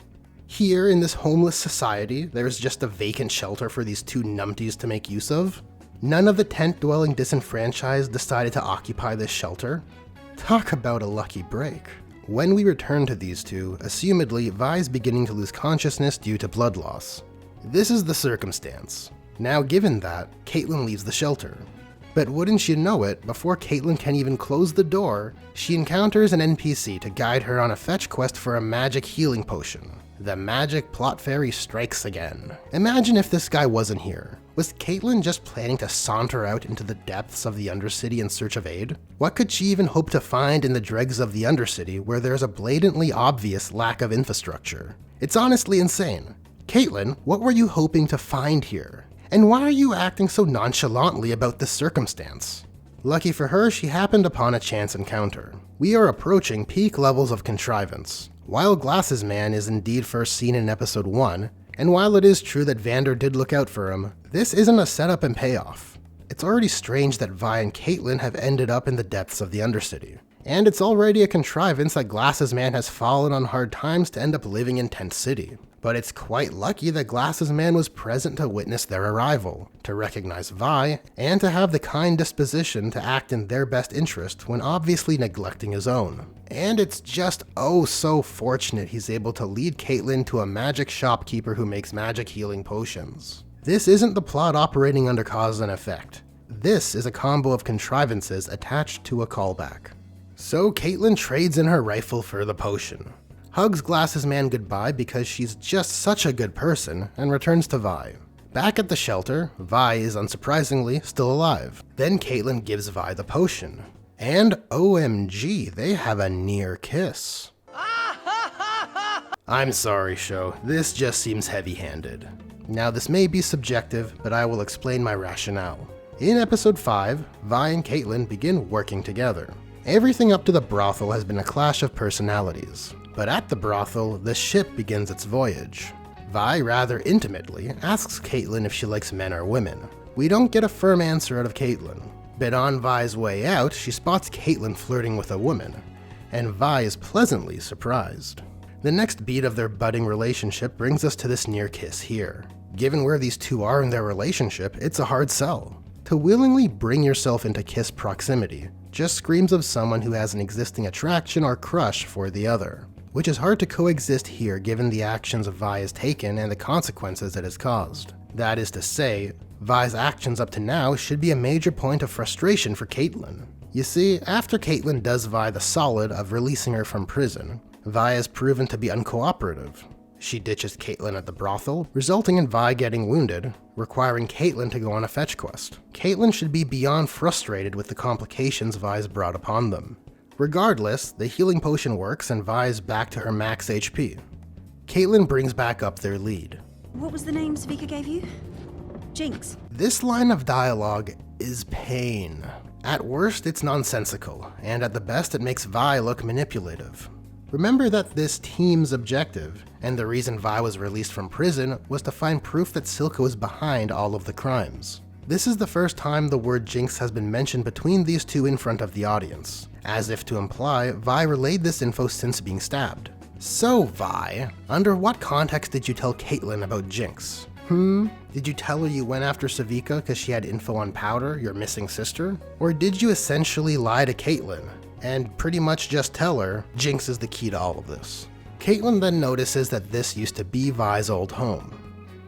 Here in this homeless society, there is just a vacant shelter for these two numpties to make use of? None of the tent-dwelling disenfranchised decided to occupy this shelter? Talk about a lucky break. When we return to these two, assumedly, Vi's beginning to lose consciousness due to blood loss. This is the circumstance. Now given that, Caitlyn leaves the shelter. But wouldn't you know it, before Caitlyn can even close the door, she encounters an NPC to guide her on a fetch quest for a magic healing potion. The magic plot fairy strikes again. Imagine if this guy wasn't here. Was Caitlyn just planning to saunter out into the depths of the Undercity in search of aid? What could she even hope to find in the dregs of the Undercity where there's a blatantly obvious lack of infrastructure? It's honestly insane. Caitlyn, what were you hoping to find here? And why are you acting so nonchalantly about this circumstance? Lucky for her, she happened upon a chance encounter. We are approaching peak levels of contrivance. While Glasses Man is indeed first seen in episode 1, and while it is true that Vander did look out for him, this isn't a setup and payoff. It's already strange that Vi and Caitlyn have ended up in the depths of the Undercity. And it's already a contrivance that Glasses Man has fallen on hard times to end up living in Tent City. But it's quite lucky that Glasses Man was present to witness their arrival, to recognize Vi, and to have the kind disposition to act in their best interest when obviously neglecting his own. And it's just oh so fortunate he's able to lead Caitlyn to a magic shopkeeper who makes magic healing potions. This isn't the plot operating under cause and effect. This is a combo of contrivances attached to a callback. So Caitlyn trades in her rifle for the potion, hugs Glasses Man goodbye because she's just such a good person, and returns to Vi. Back at the shelter, Vi is unsurprisingly still alive. Then Caitlyn gives Vi the potion. And OMG, they have a near kiss. I'm sorry, show, this just seems heavy-handed. Now this may be subjective, but I will explain my rationale. In episode 5, Vi and Caitlyn begin working together. Everything up to the brothel has been a clash of personalities. But at the brothel, the ship begins its voyage. Vi rather intimately asks Caitlyn if she likes men or women. We don't get a firm answer out of Caitlyn. But on Vi's way out, she spots Caitlyn flirting with a woman, and Vi is pleasantly surprised. The next beat of their budding relationship brings us to this near kiss here. Given where these two are in their relationship, it's a hard sell. To willingly bring yourself into kiss proximity, just screams of someone who has an existing attraction or crush for the other, which is hard to coexist here given the actions Vi has taken and the consequences it has caused. That is to say, Vi's actions up to now should be a major point of frustration for Caitlyn. You see, after Caitlyn does Vi the solid of releasing her from prison, Vi has proven to be uncooperative. She ditches Caitlyn at the brothel, resulting in Vi getting wounded, requiring Caitlyn to go on a fetch quest. Caitlyn should be beyond frustrated with the complications Vi's brought upon them. Regardless, the healing potion works and Vi is back to her max HP. Caitlyn brings back up their lead. What was the name Sevika gave you? Jinx. This line of dialogue is pain. At worst, it's nonsensical, and at the best, it makes Vi look manipulative. Remember that this team's objective, and the reason Vi was released from prison, was to find proof that Silco is behind all of the crimes. This is the first time the word Jinx has been mentioned between these two in front of the audience, as if to imply Vi relayed this info since being stabbed. So Vi, under what context did you tell Caitlyn about Jinx? Did you tell her you went after Sevika because she had info on Powder, your missing sister? Or did you essentially lie to Caitlyn and pretty much just tell her Jinx is the key to all of this? Caitlyn then notices that this used to be Vi's old home.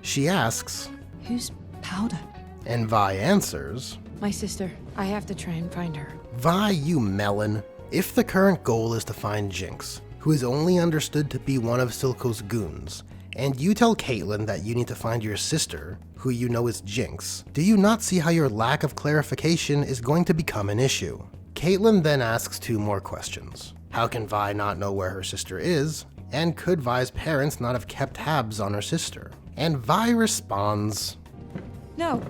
She asks, Who's Powder? and Vi answers, My sister. I have to try and find her. Vi, you melon. If the current goal is to find Jinx, who is only understood to be one of Silco's goons, and you tell Caitlyn that you need to find your sister, who you know is Jinx, do you not see how your lack of clarification is going to become an issue? Caitlyn then asks two more questions. How can Vi not know where her sister is? And could Vi's parents not have kept tabs on her sister? And Vi responds, No.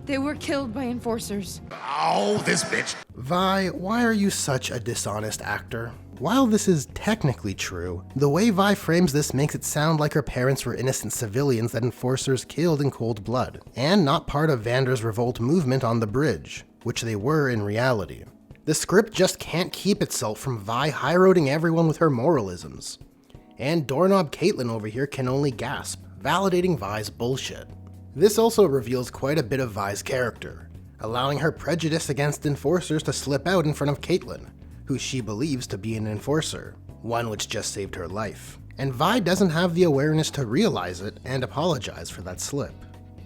They were killed by enforcers. Oh, this bitch. Vi, why are you such a dishonest actor? While this is technically true, the way Vi frames this makes it sound like her parents were innocent civilians that enforcers killed in cold blood, and not part of Vander's revolt movement on the bridge, which they were in reality. The script just can't keep itself from Vi high-roading everyone with her moralisms. And doorknob Caitlyn over here can only gasp, validating Vi's bullshit. This also reveals quite a bit of Vi's character, allowing her prejudice against enforcers to slip out in front of Caitlyn, who she believes to be an enforcer, one which just saved her life. And Vi doesn't have the awareness to realize it and apologize for that slip.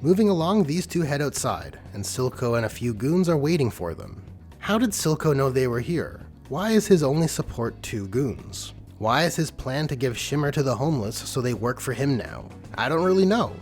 Moving along, these two head outside, and Silco and a few goons are waiting for them. How did Silco know they were here? Why is his only support two goons? Why is his plan to give Shimmer to the homeless so they work for him now? I don't really know.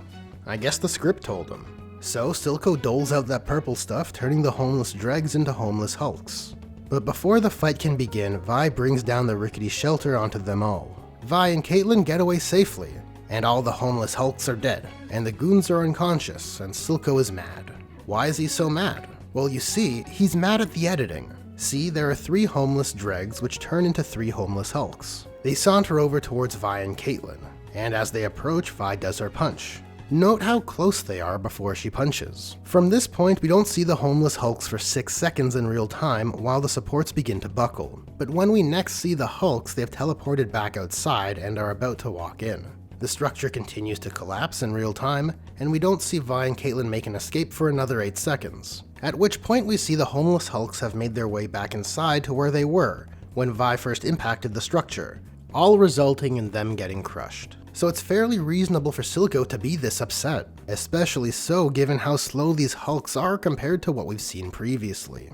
I guess the script told him. So Silco doles out that purple stuff, turning the homeless dregs into homeless hulks. But before the fight can begin, Vi brings down the rickety shelter onto them all. Vi and Caitlyn get away safely, and all the homeless hulks are dead, and the goons are unconscious, and Silco is mad. Why is he so mad? Well, you see, he's mad at the editing. See, there are 3 homeless dregs which turn into 3 homeless hulks. They saunter over towards Vi and Caitlyn, and as they approach, Vi does her punch. Note how close they are before she punches. From this point, we don't see the homeless hulks for 6 seconds in real time while the supports begin to buckle. But when we next see the hulks, they have teleported back outside and are about to walk in. The structure continues to collapse in real time, and we don't see Vi and Caitlyn make an escape for another 8 seconds. At which point we see the homeless hulks have made their way back inside to where they were when Vi first impacted the structure, all resulting in them getting crushed. So it's fairly reasonable for Silco to be this upset, especially so given how slow these hulks are compared to what we've seen previously.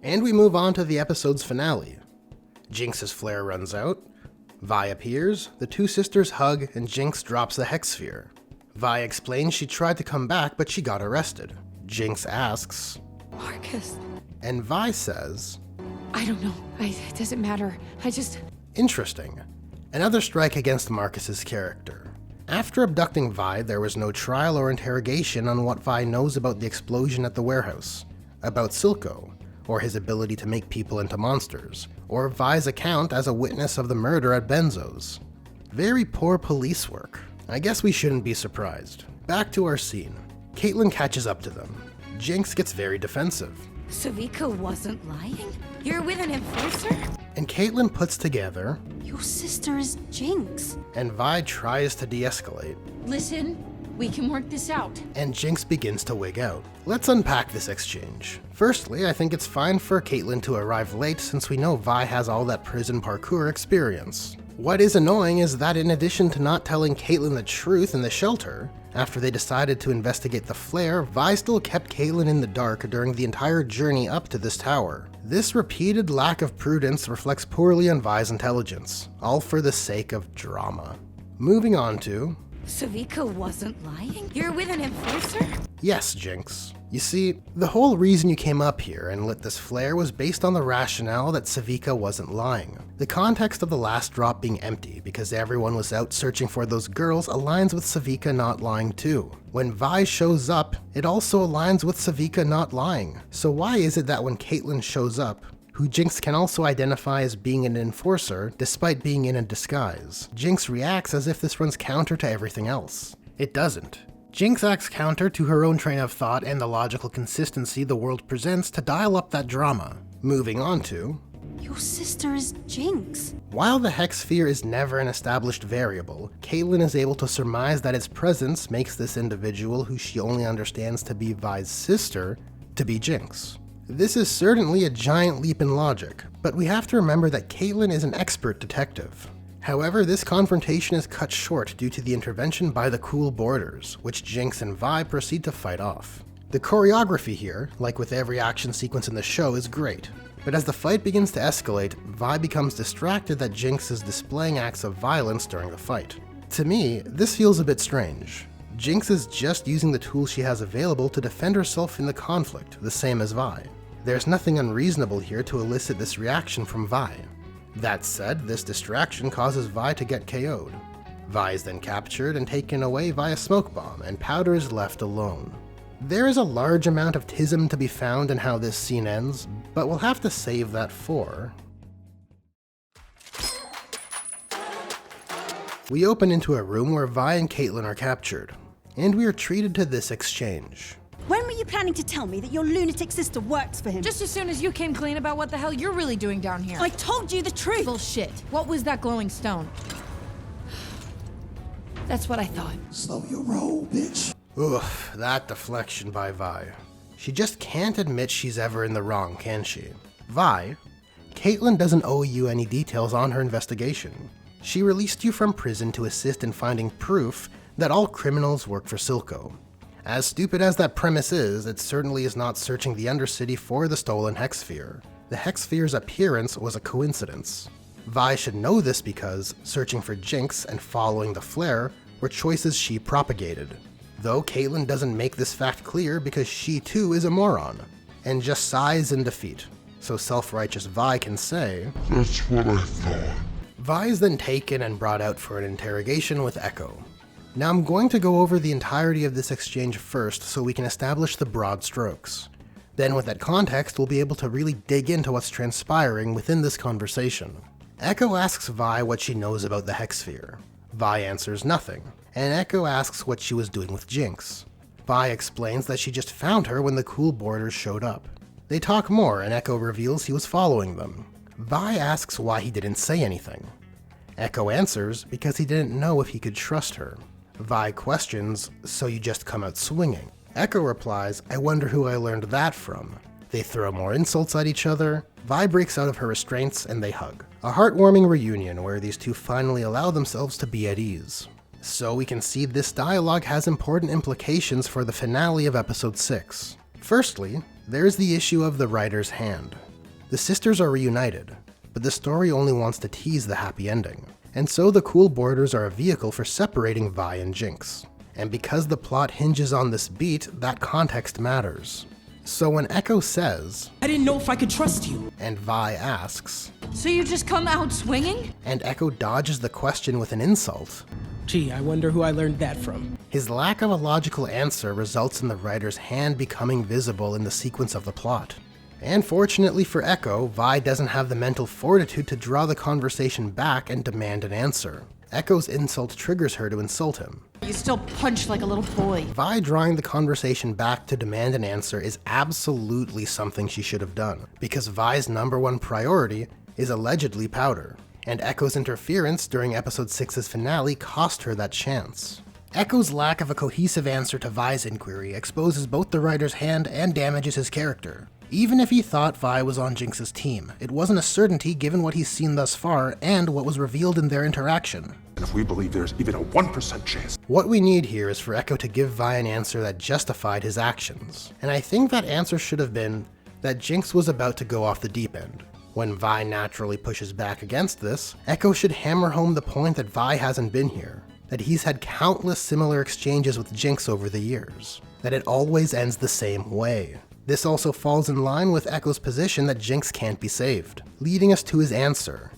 And we move on to the episode's finale. Jinx's flare runs out, Vi appears, the 2 sisters hug, and Jinx drops the Hex Sphere. Vi explains she tried to come back but she got arrested. Jinx asks, Marcus. and Vi says, I don't know. It doesn't matter. Interesting. Another strike against Marcus's character. After abducting Vi, there was no trial or interrogation on what Vi knows about the explosion at the warehouse, about Silco, or his ability to make people into monsters, or Vi's account as a witness of the murder at Benzo's. Very poor police work. I guess we shouldn't be surprised. Back to our scene. Caitlyn catches up to them. Jinx gets very defensive. Sevika wasn't lying? You're with an enforcer? And Caitlyn puts together, Your sister is Jinx. and Vi tries to de-escalate. Listen, We can work this out. And Jinx begins to wig out. Let's unpack this exchange. Firstly, I think it's fine for Caitlyn to arrive late since we know Vi has all that prison parkour experience. What is annoying is that in addition to not telling Caitlyn the truth in the shelter, after they decided to investigate the flare, Vi still kept Caitlyn in the dark during the entire journey up to this tower. This repeated lack of prudence reflects poorly on Vi's intelligence, all for the sake of drama. Moving on to... Sevika wasn't lying? You're with an enforcer? Yes, Jinx. You see, the whole reason you came up here and lit this flare was based on the rationale that Sevika wasn't lying. The context of the last drop being empty because everyone was out searching for those girls aligns with Sevika not lying too. When Vi shows up, it also aligns with Sevika not lying. So why is it that when Caitlyn shows up, who Jinx can also identify as being an enforcer despite being in a disguise, Jinx reacts as if this runs counter to everything else? It doesn't. Jinx acts counter to her own train of thought and the logical consistency the world presents to dial up that drama. Moving on to... Your sister is Jinx. While the hex sphere is never an established variable, Caitlyn is able to surmise that its presence makes this individual who she only understands to be Vi's sister to be Jinx. This is certainly a giant leap in logic, but we have to remember that Caitlyn is an expert detective. However, this confrontation is cut short due to the intervention by the cool boarders, which Jinx and Vi proceed to fight off. The choreography here, like with every action sequence in the show, is great, but as the fight begins to escalate, Vi becomes distracted that Jinx is displaying acts of violence during the fight. To me, this feels a bit strange. Jinx is just using the tools she has available to defend herself in the conflict, the same as Vi. There's nothing unreasonable here to elicit this reaction from Vi. That said, this distraction causes Vi to get KO'd. Vi is then captured and taken away via smoke bomb, and Powder is left alone. There is a large amount of Tism to be found in how this scene ends, but we'll have to save that for... We open into a room where Vi and Caitlyn are captured, and we are treated to this exchange. When were you planning to tell me that your lunatic sister works for him? Just as soon as you came clean about what the hell you're really doing down here. I told you the truth! Bullshit. What was that glowing stone? That's what I thought. Slow your roll, bitch. Oof, that deflection by Vi. She just can't admit she's ever in the wrong, can she? Vi, Caitlyn doesn't owe you any details on her investigation. She released you from prison to assist in finding proof that all criminals work for Silco. As stupid as that premise is, it certainly is not searching the Undercity for the stolen hex sphere. The hex sphere's appearance was a coincidence. Vi should know this because searching for Jinx and following the flare were choices she propagated. Though Caitlyn doesn't make this fact clear because she too is a moron, and just sighs in defeat. So self-righteous Vi can say, That's what I thought. Vi is then taken and brought out for an interrogation with Ekko. Now I'm going to go over the entirety of this exchange first so we can establish the broad strokes. Then with that context, we'll be able to really dig into what's transpiring within this conversation. Ekko asks Vi what she knows about the hex sphere. Vi answers nothing, and Ekko asks what she was doing with Jinx. Vi explains that she just found her when the cool boarders showed up. They talk more and Ekko reveals he was following them. Vi asks why he didn't say anything. Ekko answers because he didn't know if he could trust her. Vi questions, so you just come out swinging. Ekko replies, I wonder who I learned that from. They throw more insults at each other, Vi breaks out of her restraints, and they hug. A heartwarming reunion where these two finally allow themselves to be at ease. So we can see this dialogue has important implications for the finale of episode 6. Firstly, there's the issue of the writer's hand. The sisters are reunited, but the story only wants to tease the happy ending. And so the cool boarders are a vehicle for separating Vi and Jinx. And because the plot hinges on this beat, that context matters. So when Ekko says, I didn't know if I could trust you. And Vi asks, So you just come out swinging? and Ekko dodges the question with an insult, Gee, I wonder who I learned that from. his lack of a logical answer results in the writer's hand becoming visible in the sequence of the plot. And fortunately for Ekko, Vi doesn't have the mental fortitude to draw the conversation back and demand an answer. Ekko's insult triggers her to insult him. You still punch like a little boy. Vi drawing the conversation back to demand an answer is absolutely something she should have done, because Vi's #1 priority is allegedly Powder, and Ekko's interference during episode 6's finale cost her that chance. Ekko's lack of a cohesive answer to Vi's inquiry exposes both the writer's hand and damages his character. Even if he thought Vi was on Jinx's team, it wasn't a certainty given what he's seen thus far and what was revealed in their interaction. And if we believe there's even a 1% chance. What we need here is for Ekko to give Vi an answer that justified his actions. And I think that answer should have been that Jinx was about to go off the deep end. When Vi naturally pushes back against this, Ekko should hammer home the point that Vi hasn't been here, that he's had countless similar exchanges with Jinx over the years, that it always ends the same way. This also falls in line with Ekko's position that Jinx can't be saved, leading us to his answer.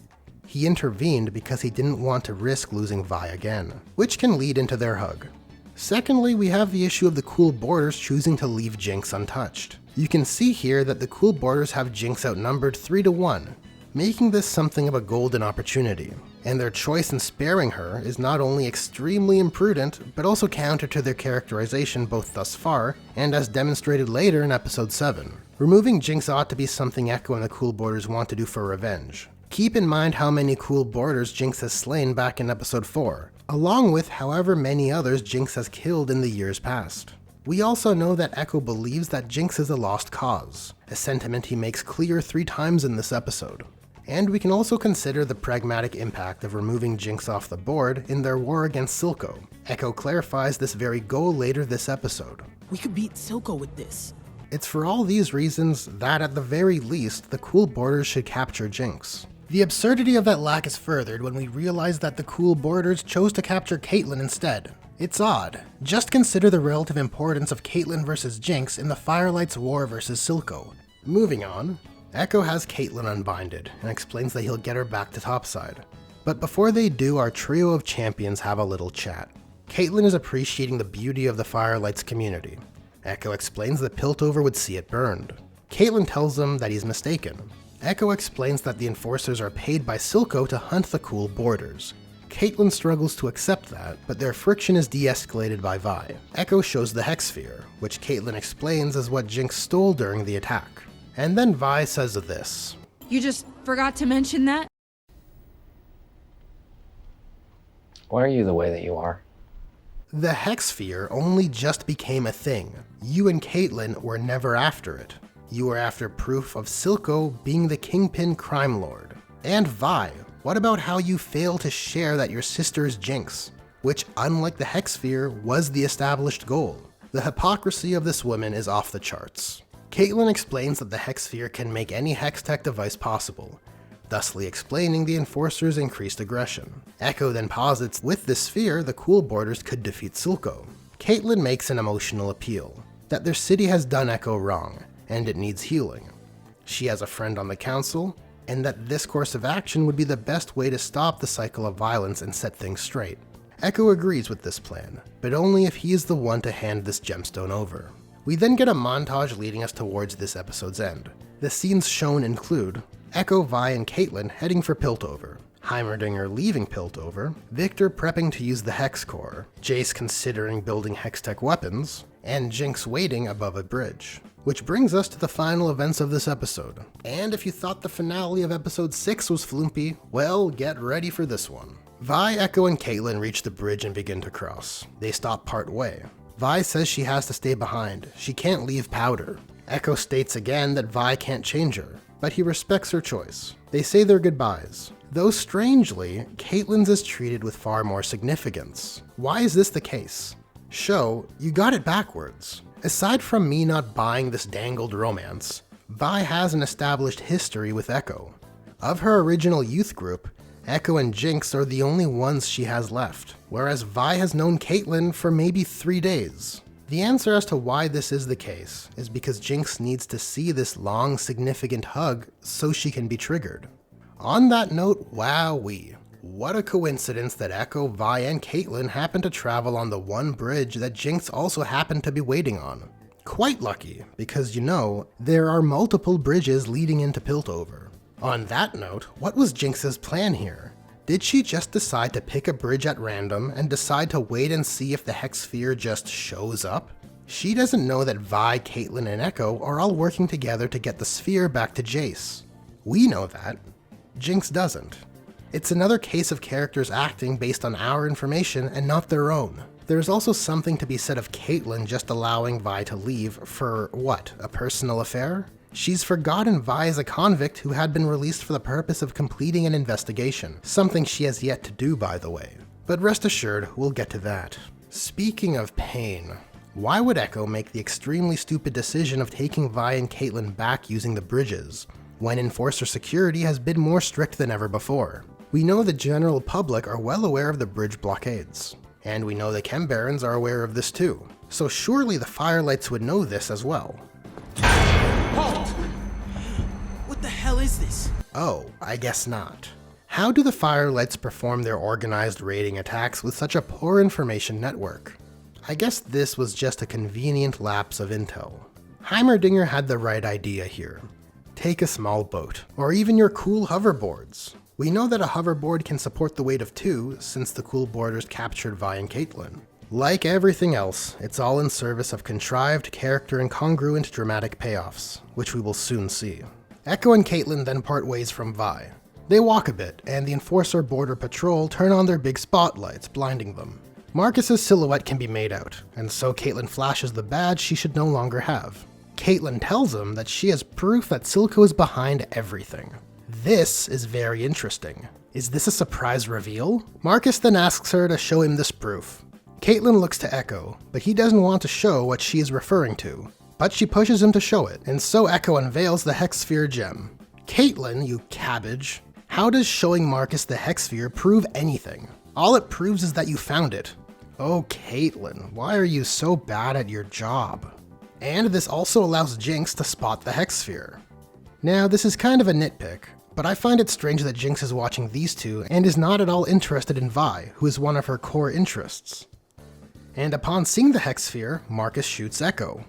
He intervened because he didn't want to risk losing Vi again, which can lead into their hug. Secondly, we have the issue of the Cool Boarders choosing to leave Jinx untouched. You can see here that the Cool Boarders have Jinx outnumbered 3-1, making this something of a golden opportunity, and their choice in sparing her is not only extremely imprudent, but also counter to their characterization both thus far, and as demonstrated later in episode 7. Removing Jinx ought to be something Ekko and the Cool Boarders want to do for revenge. Keep in mind how many Cool Boarders Jinx has slain back in episode 4, along with however many others Jinx has killed in the years past. We also know that Ekko believes that Jinx is a lost cause, a sentiment he makes clear 3 times in this episode. And we can also consider the pragmatic impact of removing Jinx off the board in their war against Silco. Ekko clarifies this very goal later this episode. We could beat Silco with this. It's for all these reasons that at the very least, the Cool Boarders should capture Jinx. The absurdity of that lack is furthered when we realize that the Cool Boarders chose to capture Caitlyn instead. It's odd. Just consider the relative importance of Caitlyn versus Jinx in the Firelight's war versus Silco. Moving on, Ekko has Caitlyn unbinded and explains that he'll get her back to topside. But before they do, our trio of champions have a little chat. Caitlyn is appreciating the beauty of the Firelight's community. Ekko explains that Piltover would see it burned. Caitlyn tells him that he's mistaken. Ekko explains that the enforcers are paid by Silco to hunt the Cool Boarders. Caitlyn struggles to accept that, but their friction is de-escalated by Vi. Ekko shows the Hex Sphere, which Caitlyn explains is what Jinx stole during the attack. And then Vi says this. You just forgot to mention that? Why are you the way that you are? The Hex Sphere only just became a thing. You and Caitlyn were never after it. You were after proof of Silco being the Kingpin crime lord. And Vi, what about how you fail to share that your sister is Jinx, which unlike the Hex Sphere was the established goal? The hypocrisy of this woman is off the charts. Caitlyn explains that the Hex Sphere can make any Hextech device possible, thusly explaining the Enforcer's increased aggression. Ekko then posits with this sphere the Cool Boarders could defeat Silco. Caitlyn makes an emotional appeal, that their city has done Ekko wrong, and it needs healing. She has a friend on the council, and that this course of action would be the best way to stop the cycle of violence and set things straight. Ekko agrees with this plan, but only if he is the one to hand this gemstone over. We then get a montage leading us towards this episode's end. The scenes shown include Ekko, Vi, and Caitlyn heading for Piltover, Heimerdinger leaving Piltover, Victor prepping to use the Hex Core, Jayce considering building Hextech weapons, and Jinx waiting above a bridge. Which brings us to the final events of this episode. And if you thought the finale of episode 6 was flumpy, well, get ready for this one. Vi, Ekko, and Caitlyn reach the bridge and begin to cross. They stop part way. Vi says she has to stay behind. She can't leave Powder. Ekko states again that Vi can't change her, but he respects her choice. They say their goodbyes. Though strangely, Caitlyn's is treated with far more significance. Why is this the case? Show, you got it backwards. Aside from me not buying this dangled romance, Vi has an established history with Ekko. Of her original youth group, Ekko and Jinx are the only ones she has left, whereas Vi has known Caitlyn for maybe 3 days. The answer as to why this is the case is because Jinx needs to see this long, significant hug so she can be triggered. On that note, wowee. What a coincidence that Ekko, Vi, and Caitlyn happened to travel on the one bridge that Jinx also happened to be waiting on. Quite lucky, because you know, there are multiple bridges leading into Piltover. On that note, what was Jinx's plan here? Did she just decide to pick a bridge at random and decide to wait and see if the Hex Sphere just shows up? She doesn't know that Vi, Caitlyn, and Ekko are all working together to get the sphere back to Jayce. We know that. Jinx doesn't. It's another case of characters acting based on our information and not their own. There's also something to be said of Caitlyn just allowing Vi to leave for, what, a personal affair? She's forgotten Vi is a convict who had been released for the purpose of completing an investigation, something she has yet to do, by the way. But rest assured, we'll get to that. Speaking of pain, why would Ekko make the extremely stupid decision of taking Vi and Caitlyn back using the bridges, when Enforcer security has been more strict than ever before? We know the general public are well aware of the bridge blockades, and we know the Chem Barons are aware of this too, so surely the Firelights would know this as well. Halt! What the hell is this? Oh, I guess not. How do the Firelights perform their organized raiding attacks with such a poor information network? I guess this was just a convenient lapse of intel. Heimerdinger had the right idea here. Take a small boat, or even your cool hoverboards. We know that a hoverboard can support the weight of 2 since the cool boarders captured Vi and Caitlyn. Like everything else, it's all in service of contrived, character incongruent dramatic payoffs, which we will soon see. Ekko and Caitlyn then part ways from Vi. They walk a bit, and the Enforcer Border Patrol turn on their big spotlights, blinding them. Marcus's silhouette can be made out, and so Caitlyn flashes the badge she should no longer have. Caitlyn tells him that she has proof that Silco is behind everything. This is very interesting. Is this a surprise reveal? Marcus then asks her to show him this proof. Caitlyn looks to Ekko, but he doesn't want to show what she is referring to. But she pushes him to show it, and so Ekko unveils the Hex Sphere gem. Caitlyn, you cabbage. How does showing Marcus the Hex Sphere prove anything? All it proves is that you found it. Oh, Caitlyn, why are you so bad at your job? And this also allows Jinx to spot the Hex Sphere. Now, this is kind of a nitpick, but I find it strange that Jinx is watching these two and is not at all interested in Vi, who is one of her core interests. And upon seeing the Hex Sphere, Marcus shoots Ekko.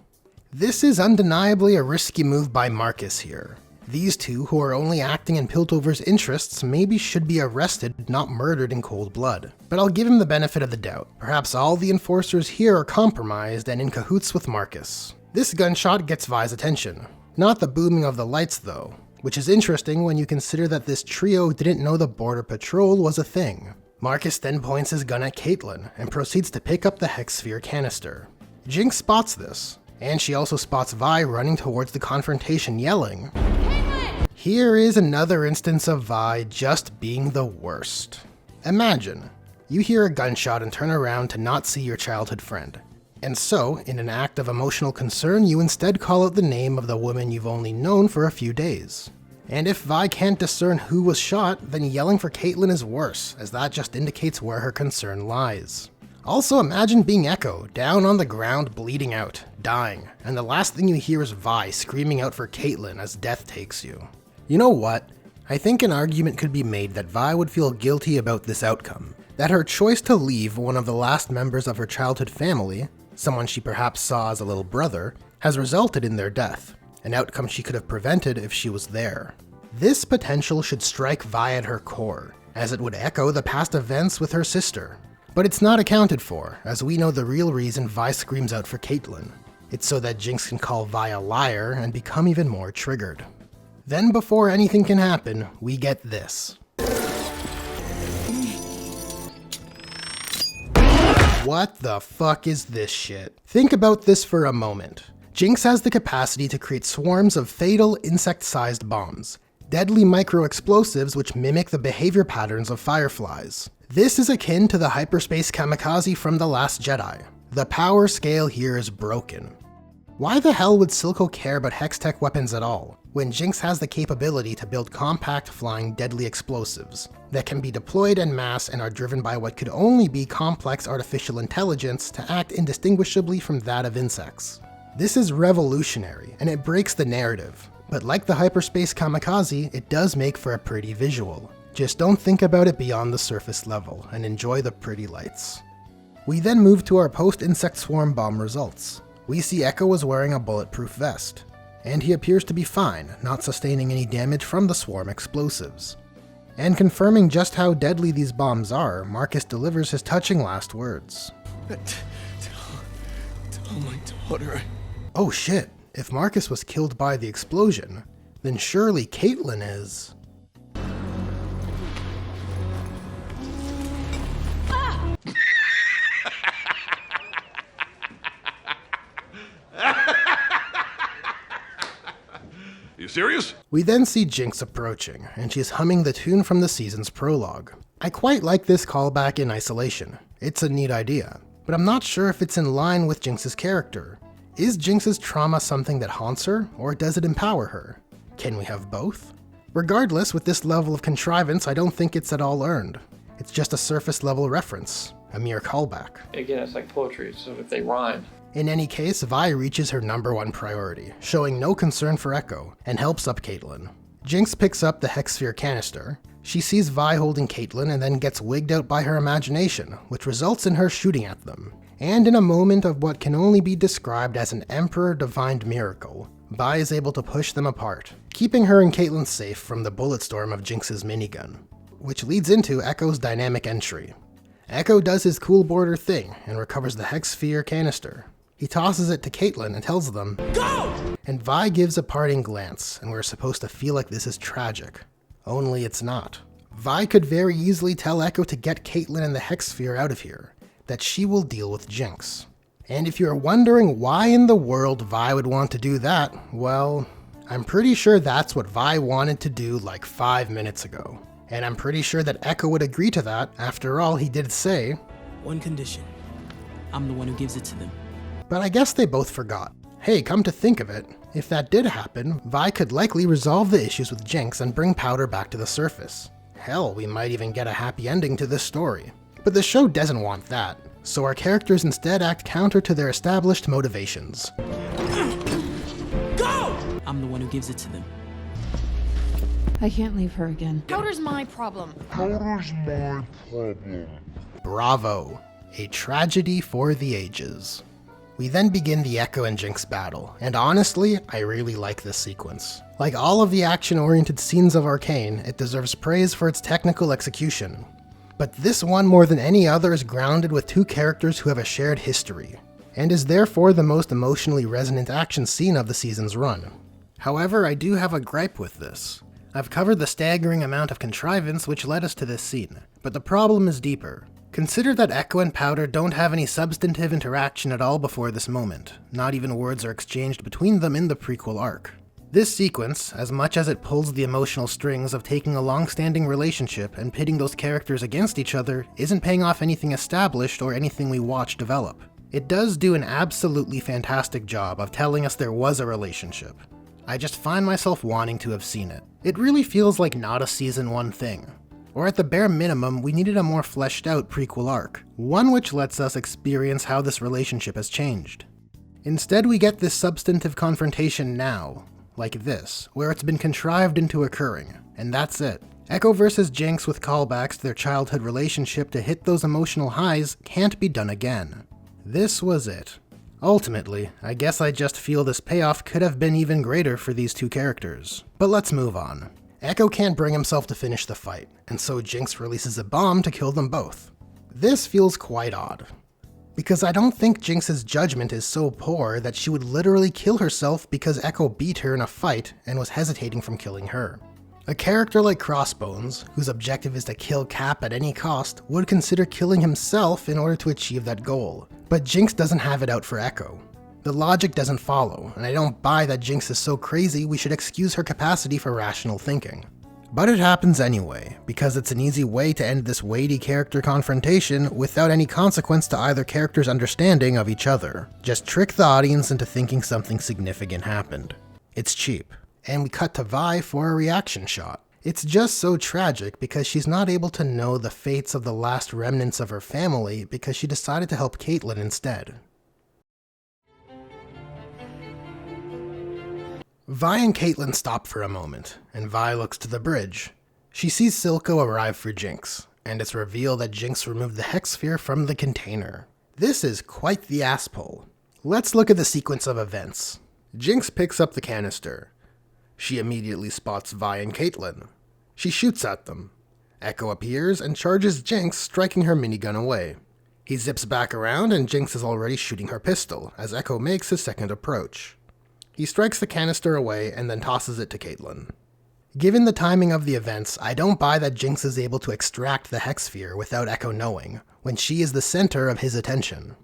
This is undeniably a risky move by Marcus here. These two, who are only acting in Piltover's interests, maybe should be arrested, not murdered in cold blood. But I'll give him the benefit of the doubt. Perhaps all the enforcers here are compromised and in cahoots with Marcus. This gunshot gets Vi's attention. Not the booming of the lights though, which is interesting when you consider that this trio didn't know the Border Patrol was a thing. Marcus then points his gun at Caitlyn and proceeds to pick up the Hex Sphere canister. Jinx spots this, and she also spots Vi running towards the confrontation yelling, "Caitlyn!" Here is another instance of Vi just being the worst. Imagine, you hear a gunshot and turn around to not see your childhood friend. And so, in an act of emotional concern, you instead call out the name of the woman you've only known for a few days. And if Vi can't discern who was shot, then yelling for Caitlyn is worse, as that just indicates where her concern lies. Also imagine being Ekko, down on the ground bleeding out, dying, and the last thing you hear is Vi screaming out for Caitlyn as death takes you. You know what? I think an argument could be made that Vi would feel guilty about this outcome, that her choice to leave one of the last members of her childhood family, someone she perhaps saw as a little brother, has resulted in their death, an outcome she could have prevented if she was there. This potential should strike Vi at her core, as it would echo the past events with her sister. But it's not accounted for, as we know the real reason Vi screams out for Caitlyn. It's so that Jinx can call Vi a liar and become even more triggered. Then before anything can happen, we get this. What the fuck is this shit? Think about this for a moment. Jinx has the capacity to create swarms of fatal insect-sized bombs, deadly micro-explosives which mimic the behavior patterns of fireflies. This is akin to the hyperspace kamikaze from The Last Jedi. The power scale here is broken. Why the hell would Silco care about Hextech weapons at all, when Jinx has the capability to build compact flying deadly explosives that can be deployed en masse and are driven by what could only be complex artificial intelligence to act indistinguishably from that of insects? This is revolutionary, and it breaks the narrative, but like the hyperspace kamikaze, it does make for a pretty visual. Just don't think about it beyond the surface level, and enjoy the pretty lights. We then move to our post-insect swarm bomb results. We see Ekko is wearing a bulletproof vest, and he appears to be fine, not sustaining any damage from the swarm explosives. And confirming just how deadly these bombs are, Marcus delivers his touching last words. Tell my daughter. Oh shit, if Marcus was killed by the explosion, then surely Caitlyn is... serious? We then see Jinx approaching, and she's humming the tune from the season's prologue. I quite like this callback in isolation. It's a neat idea, but I'm not sure if it's in line with Jinx's character. Is Jinx's trauma something that haunts her, or does it empower her? Can we have both? Regardless, with this level of contrivance, I don't think it's at all earned. It's just a surface level reference, a mere callback. Again, it's like poetry, so if they rhyme. In any case, Vi reaches her #1 priority, showing no concern for Ekko, and helps up Caitlyn. Jinx picks up the Hexsphere canister. She sees Vi holding Caitlyn and then gets wigged out by her imagination, which results in her shooting at them. And in a moment of what can only be described as an Emperor-divined miracle, Vi is able to push them apart, keeping her and Caitlyn safe from the bullet storm of Jinx's minigun. Which leads into Ekko's dynamic entry. Ekko does his cool border thing and recovers the Hexsphere canister. He tosses it to Caitlyn and tells them, "Go!" And Vi gives a parting glance, and we're supposed to feel like this is tragic. Only it's not. Vi could very easily tell Ekko to get Caitlyn and the Hexsphere out of here, that she will deal with Jinx. And if you're wondering why in the world Vi would want to do that, well, I'm pretty sure that's what Vi wanted to do like 5 minutes ago. And I'm pretty sure that Ekko would agree to that. After all, he did say, One condition. I'm the one who gives it to them. But I guess they both forgot. Hey, come to think of it, if that did happen, Vi could likely resolve the issues with Jinx and bring Powder back to the surface. Hell, we might even get a happy ending to this story. But the show doesn't want that, so our characters instead act counter to their established motivations. Go! I'm the one who gives it to them. I can't leave her again. Powder's my problem. Bravo. A tragedy for the ages. We then begin the Ekko and Jinx battle, and honestly, I really like this sequence. Like all of the action-oriented scenes of Arcane, it deserves praise for its technical execution. But this one more than any other is grounded with two characters who have a shared history, and is therefore the most emotionally resonant action scene of the season's run. However, I do have a gripe with this. I've covered the staggering amount of contrivance which led us to this scene, but the problem is deeper. Consider that Ekko and Powder don't have any substantive interaction at all before this moment. Not even words are exchanged between them in the prequel arc. This sequence, as much as it pulls the emotional strings of taking a long-standing relationship and pitting those characters against each other, isn't paying off anything established or anything we watch develop. It does do an absolutely fantastic job of telling us there was a relationship. I just find myself wanting to have seen it. It really feels like not a season 1 thing. Or at the bare minimum, we needed a more fleshed out prequel arc, one which lets us experience how this relationship has changed. Instead, we get this substantive confrontation now, like this, where it's been contrived into occurring, and that's it. Ekko vs Jinx with callbacks to their childhood relationship to hit those emotional highs can't be done again. This was it. Ultimately, I guess I just feel this payoff could have been even greater for these two characters. But let's move on. Ekko can't bring himself to finish the fight, and so Jinx releases a bomb to kill them both. This feels quite odd, because I don't think Jinx's judgment is so poor that she would literally kill herself because Ekko beat her in a fight and was hesitating from killing her. A character like Crossbones, whose objective is to kill Cap at any cost, would consider killing himself in order to achieve that goal, but Jinx doesn't have it out for Ekko. The logic doesn't follow, and I don't buy that Jinx is so crazy we should excuse her capacity for rational thinking. But it happens anyway, because it's an easy way to end this weighty character confrontation without any consequence to either character's understanding of each other. Just trick the audience into thinking something significant happened. It's cheap. And we cut to Vi for a reaction shot. It's just so tragic because she's not able to know the fates of the last remnants of her family because she decided to help Caitlyn instead. Vi and Caitlyn stop for a moment, and Vi looks to the bridge. She sees Silco arrive for Jinx, and it's revealed that Jinx removed the Hexsphere from the container. This is quite the ass pull. Let's look at the sequence of events. Jinx picks up the canister. She immediately spots Vi and Caitlyn. She shoots at them. Ekko appears and charges Jinx, striking her minigun away. He zips back around and Jinx is already shooting her pistol, as Ekko makes his second approach. He strikes the canister away and then tosses it to Caitlyn. Given the timing of the events, I don't buy that Jinx is able to extract the Hexsphere without Ekko knowing, when she is the center of his attention.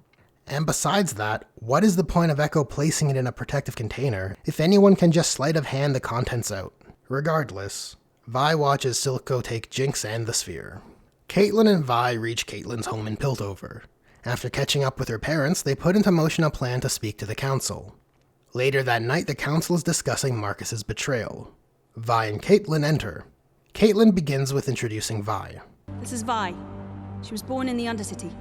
And besides that, what is the point of Ekko placing it in a protective container if anyone can just sleight of hand the contents out? Regardless, Vi watches Silco take Jinx and the sphere. Caitlyn and Vi reach Caitlyn's home in Piltover. After catching up with her parents, they put into motion a plan to speak to the council. Later that night, the council is discussing Marcus's betrayal. Vi and Caitlyn enter. Caitlyn begins with introducing Vi. This is Vi. She was born in the Undercity.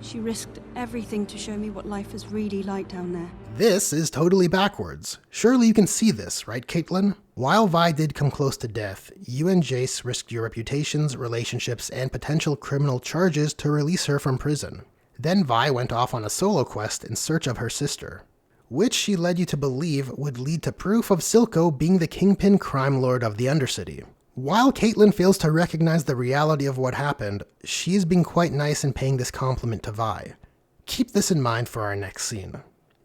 She risked everything to show me what life is really like down there. This is totally backwards. Surely you can see this, right, Caitlyn? While Vi did come close to death, you and Jayce risked your reputations, relationships, and potential criminal charges to release her from prison. Then Vi went off on a solo quest in search of her sister, which she led you to believe would lead to proof of Silco being the kingpin crime lord of the Undercity. While Caitlyn fails to recognize the reality of what happened, she's been quite nice in paying this compliment to Vi. Keep this in mind for our next scene.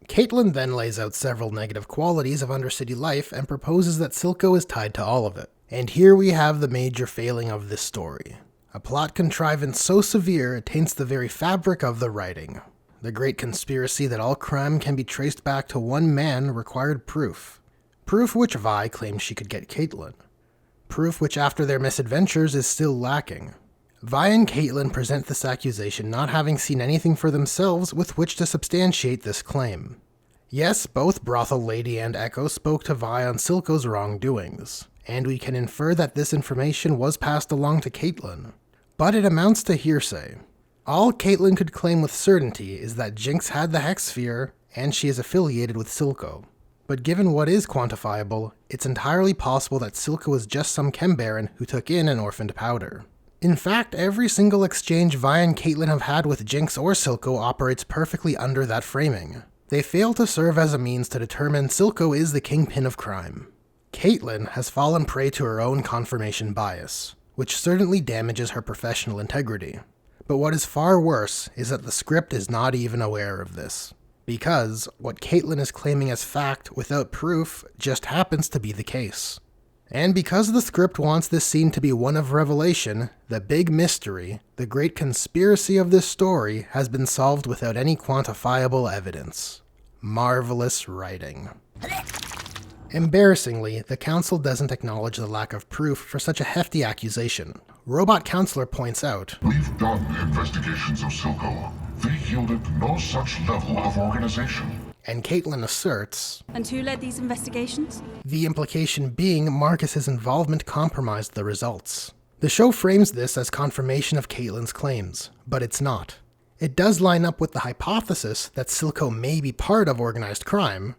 Caitlyn then lays out several negative qualities of Undercity life and proposes that Silco is tied to all of it. And here we have the major failing of this story. A plot contrivance so severe it taints the very fabric of the writing. The great conspiracy that all crime can be traced back to one man required proof. Proof which Vi claims she could get Caitlyn. Proof which after their misadventures is still lacking. Vi and Caitlyn present this accusation not having seen anything for themselves with which to substantiate this claim. Yes, both Brothel Lady and Ekko spoke to Vi on Silco's wrongdoings, and we can infer that this information was passed along to Caitlyn. But it amounts to hearsay. All Caitlyn could claim with certainty is that Jinx had the Hex Sphere, and she is affiliated with Silco. But given what is quantifiable, it's entirely possible that Silco was just some chem baron who took in an orphaned powder. In fact, every single exchange Vi and Caitlyn have had with Jinx or Silco operates perfectly under that framing. They fail to serve as a means to determine Silco is the kingpin of crime. Caitlyn has fallen prey to her own confirmation bias, which certainly damages her professional integrity. But what is far worse is that the script is not even aware of this. Because what Caitlyn is claiming as fact without proof just happens to be the case. And because the script wants this scene to be one of revelation, the big mystery, the great conspiracy of this story has been solved without any quantifiable evidence. Marvelous writing. Embarrassingly, the council doesn't acknowledge the lack of proof for such a hefty accusation. Robot Counselor points out, We've done investigations of Silco. They yielded no such level of organization. And Caitlyn asserts, And who led these investigations? the implication being Marcus's involvement compromised the results. The show frames this as confirmation of Caitlyn's claims, but it's not. It does line up with the hypothesis that Silco may be part of organized crime,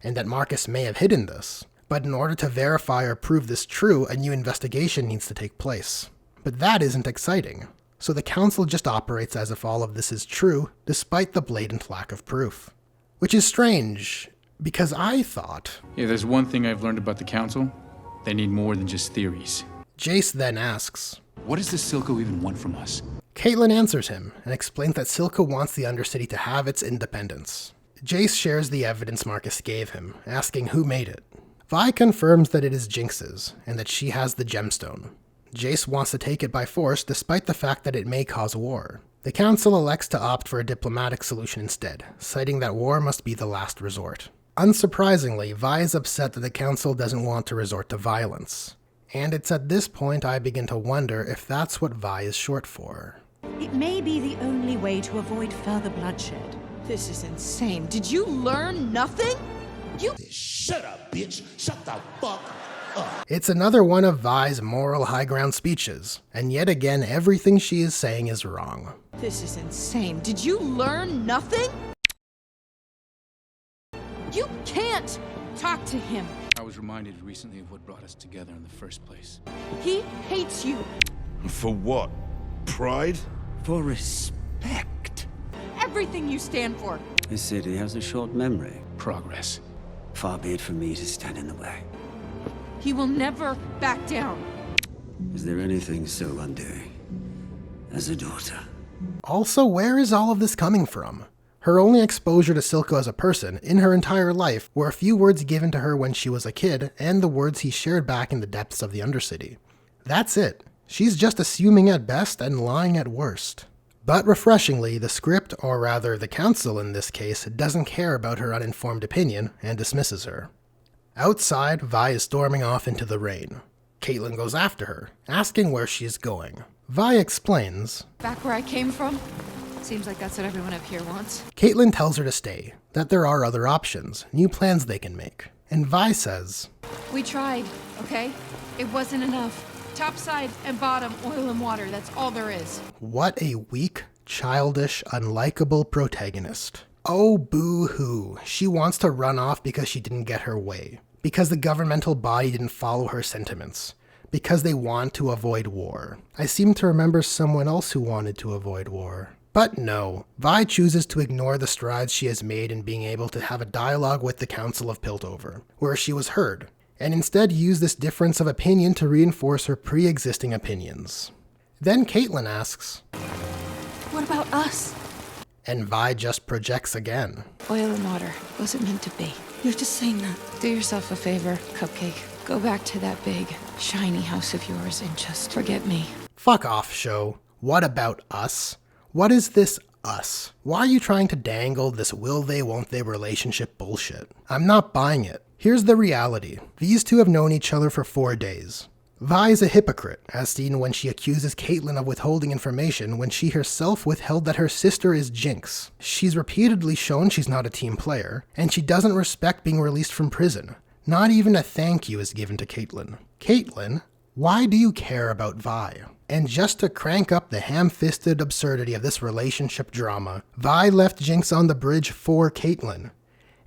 and that Marcus may have hidden this. But in order to verify or prove this true, a new investigation needs to take place. But that isn't exciting. So the council just operates as if all of this is true, despite the blatant lack of proof. Which is strange, because I thought... Yeah, there's one thing I've learned about the council. They need more than just theories. Jayce then asks, What does the Silco even want from us? Caitlyn answers him, and explains that Silco wants the Undercity to have its independence. Jayce shares the evidence Marcus gave him, asking who made it. Vi confirms that it is Jinx's, and that she has the gemstone. Jayce wants to take it by force despite the fact that it may cause war. The council elects to opt for a diplomatic solution instead, citing that war must be the last resort. Unsurprisingly, Vi is upset that the council doesn't want to resort to violence. And it's at this point I begin to wonder if that's what Vi is short for. It may be the only way to avoid further bloodshed. This is insane. Did you learn nothing? Shut up, bitch. Shut the fuck up. It's another one of Vi's moral high ground speeches, and yet again everything she is saying is wrong. This is insane. Did you learn nothing? You can't talk to him. I was reminded recently of what brought us together in the first place. He hates you. For what? Pride? For respect. Everything you stand for. This city has a short memory. Progress. Far be it from me to stand in the way. He will never back down. Is there anything so undoing as a daughter? Also, where is all of this coming from? Her only exposure to Silco as a person in her entire life were a few words given to her when she was a kid and the words he shared back in the depths of the Undercity. That's it. She's just assuming at best and lying at worst. But refreshingly, the script, or rather the council in this case, doesn't care about her uninformed opinion and dismisses her. Outside, Vi is storming off into the rain. Caitlyn goes after her, asking where she is going. Vi explains, Back where I came from? Seems like that's what everyone up here wants. Caitlyn tells her to stay, that there are other options, new plans they can make. And Vi says, We tried, okay? It wasn't enough. Top side and bottom, oil and water, that's all there is. What a weak, childish, unlikable protagonist. Oh boo-hoo, she wants to run off because she didn't get her way. Because the governmental body didn't follow her sentiments. Because they want to avoid war. I seem to remember someone else who wanted to avoid war. But no, Vi chooses to ignore the strides she has made in being able to have a dialogue with the Council of Piltover, where she was heard, and instead use this difference of opinion to reinforce her pre-existing opinions. Then Caitlyn asks, What about us? And Vi just projects again. Oil and water wasn't meant to be. You're just saying that. Do yourself a favor, Cupcake. Go back to that big, shiny house of yours and just forget me. Fuck off, show. What about us? What is this us? Why are you trying to dangle this will they, won't they relationship bullshit? I'm not buying it. Here's the reality. These two have known each other for 4 days. Vi is a hypocrite, as seen when she accuses Caitlyn of withholding information when she herself withheld that her sister is Jinx. She's repeatedly shown she's not a team player, and she doesn't respect being released from prison. Not even a thank you is given to Caitlyn. Caitlyn, why do you care about Vi? And just to crank up the ham-fisted absurdity of this relationship drama, Vi left Jinx on the bridge for Caitlyn.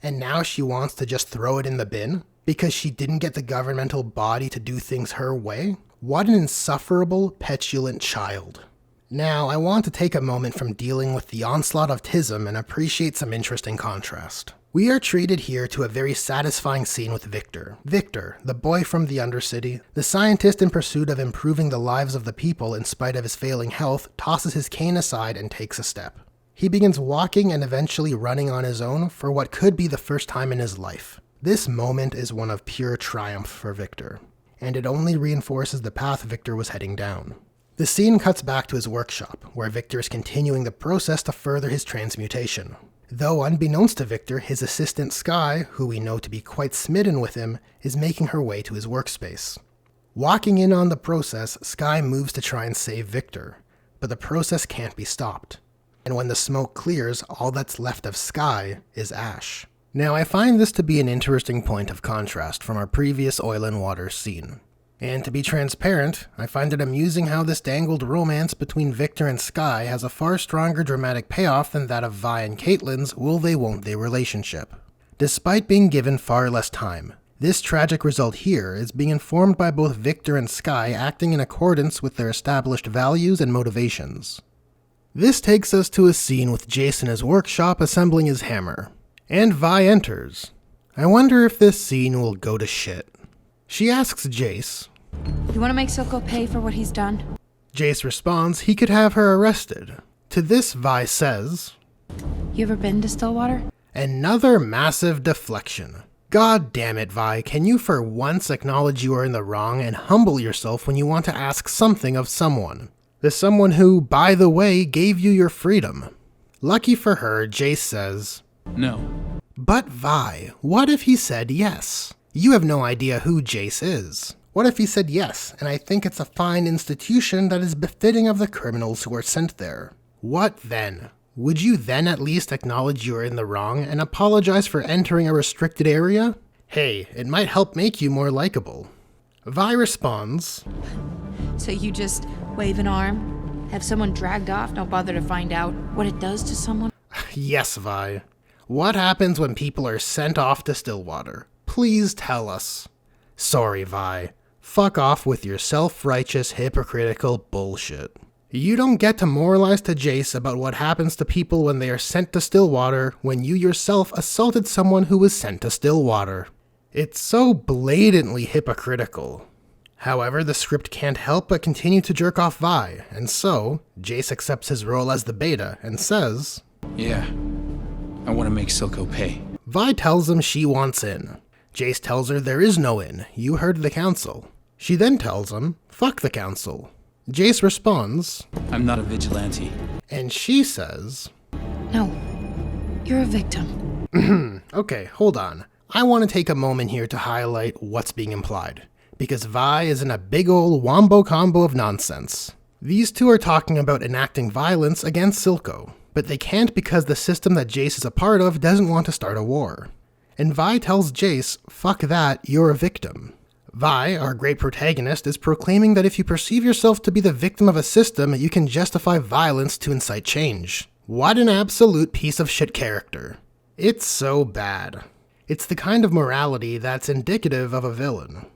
And now she wants to just throw it in the bin? Because she didn't get the governmental body to do things her way? What an insufferable, petulant child. Now, I want to take a moment from dealing with the onslaught of Tism and appreciate some interesting contrast. We are treated here to a very satisfying scene with Victor. Victor, the boy from the Undercity, the scientist in pursuit of improving the lives of the people in spite of his failing health, tosses his cane aside and takes a step. He begins walking and eventually running on his own for what could be the first time in his life. This moment is one of pure triumph for Victor, and it only reinforces the path Victor was heading down. The scene cuts back to his workshop, where Victor is continuing the process to further his transmutation. Though unbeknownst to Victor, his assistant Skye, who we know to be quite smitten with him, is making her way to his workspace. Walking in on the process, Skye moves to try and save Victor, but the process can't be stopped. And when the smoke clears, all that's left of Skye is ash. Now, I find this to be an interesting point of contrast from our previous oil and water scene. And to be transparent, I find it amusing how this dangled romance between Victor and Skye has a far stronger dramatic payoff than that of Vi and Caitlyn's will they won't they relationship. Despite being given far less time, this tragic result here is being informed by both Victor and Skye acting in accordance with their established values and motivations. This takes us to a scene with Jayce in his workshop assembling his hammer. And Vi enters. I wonder if this scene will go to shit. She asks Jayce, You want to make Silco pay for what he's done? Jayce responds he could have her arrested. To this, Vi says, You ever been to Stillwater? Another massive deflection. God damn it, Vi, can you for once acknowledge you are in the wrong and humble yourself when you want to ask something of someone? The someone who, by the way, gave you your freedom. Lucky for her, Jayce says, No. But Vi, what if he said yes? You have no idea who Jayce is. What if he said yes, and I think it's a fine institution that is befitting of the criminals who are sent there? What then? Would you then at least acknowledge you are in the wrong and apologize for entering a restricted area? Hey, it might help make you more likable. Vi responds, So you just wave an arm, have someone dragged off, don't bother to find out what it does to someone? Yes, Vi. What happens when people are sent off to Stillwater? Please tell us. Sorry, Vi. Fuck off with your self-righteous, hypocritical bullshit. You don't get to moralize to Jayce about what happens to people when they are sent to Stillwater when you yourself assaulted someone who was sent to Stillwater. It's so blatantly hypocritical. However, the script can't help but continue to jerk off Vi, and so, Jayce accepts his role as the beta and says, Yeah, I want to make Silco pay. Vi tells him she wants in. Jayce tells her there is no in, you heard the council. She then tells him, fuck the council. Jayce responds, I'm not a vigilante. And she says, No, you're a victim. Okay, hold on. I want to take a moment here to highlight what's being implied, because Vi is in a big ol' wombo combo of nonsense. These two are talking about enacting violence against Silco, but they can't because the system that Jayce is a part of doesn't want to start a war. And Vi tells Jayce, fuck that, you're a victim. Vi, our great protagonist, is proclaiming that if you perceive yourself to be the victim of a system, you can justify violence to incite change. What an absolute piece of shit character. It's so bad. It's the kind of morality that's indicative of a villain.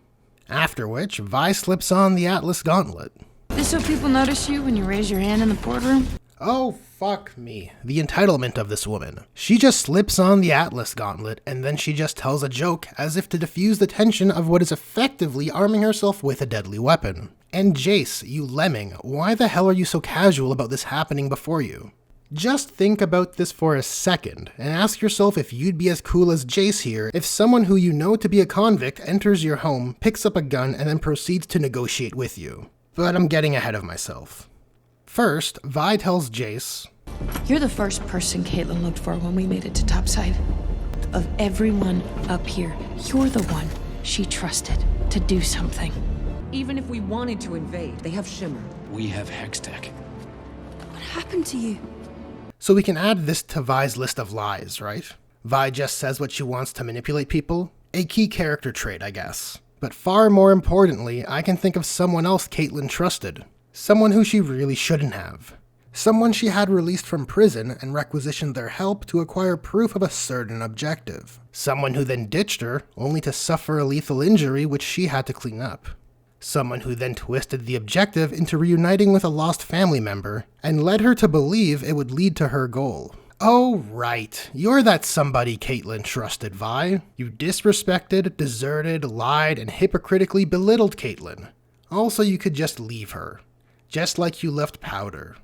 After which, Vi slips on the Atlas Gauntlet. This so people notice you when you raise your hand in the boardroom? Oh, fuck me. The entitlement of this woman. She just slips on the Atlas Gauntlet, and then she just tells a joke as if to diffuse the tension of what is effectively arming herself with a deadly weapon. And Jayce, you lemming, why the hell are you so casual about this happening before you? Just think about this for a second, and ask yourself if you'd be as cool as Jayce here if someone who you know to be a convict enters your home, picks up a gun, and then proceeds to negotiate with you. But I'm getting ahead of myself. First, Vi tells Jayce, You're the first person Caitlyn looked for when we made it to topside. Of everyone up here, you're the one she trusted to do something. Even if we wanted to invade, they have Shimmer. We have Hextech. What happened to you? So we can add this to Vi's list of lies, right? Vi just says what she wants to manipulate people. A key character trait, I guess. But far more importantly, I can think of someone else Caitlyn trusted. Someone who she really shouldn't have. Someone she had released from prison and requisitioned their help to acquire proof of a certain objective. Someone who then ditched her, only to suffer a lethal injury which she had to clean up. Someone who then twisted the objective into reuniting with a lost family member, and led her to believe it would lead to her goal. Oh right, you're that somebody Caitlyn trusted, Vi. You disrespected, deserted, lied, and hypocritically belittled Caitlyn. Also, you could just leave her. Just like you left Powder.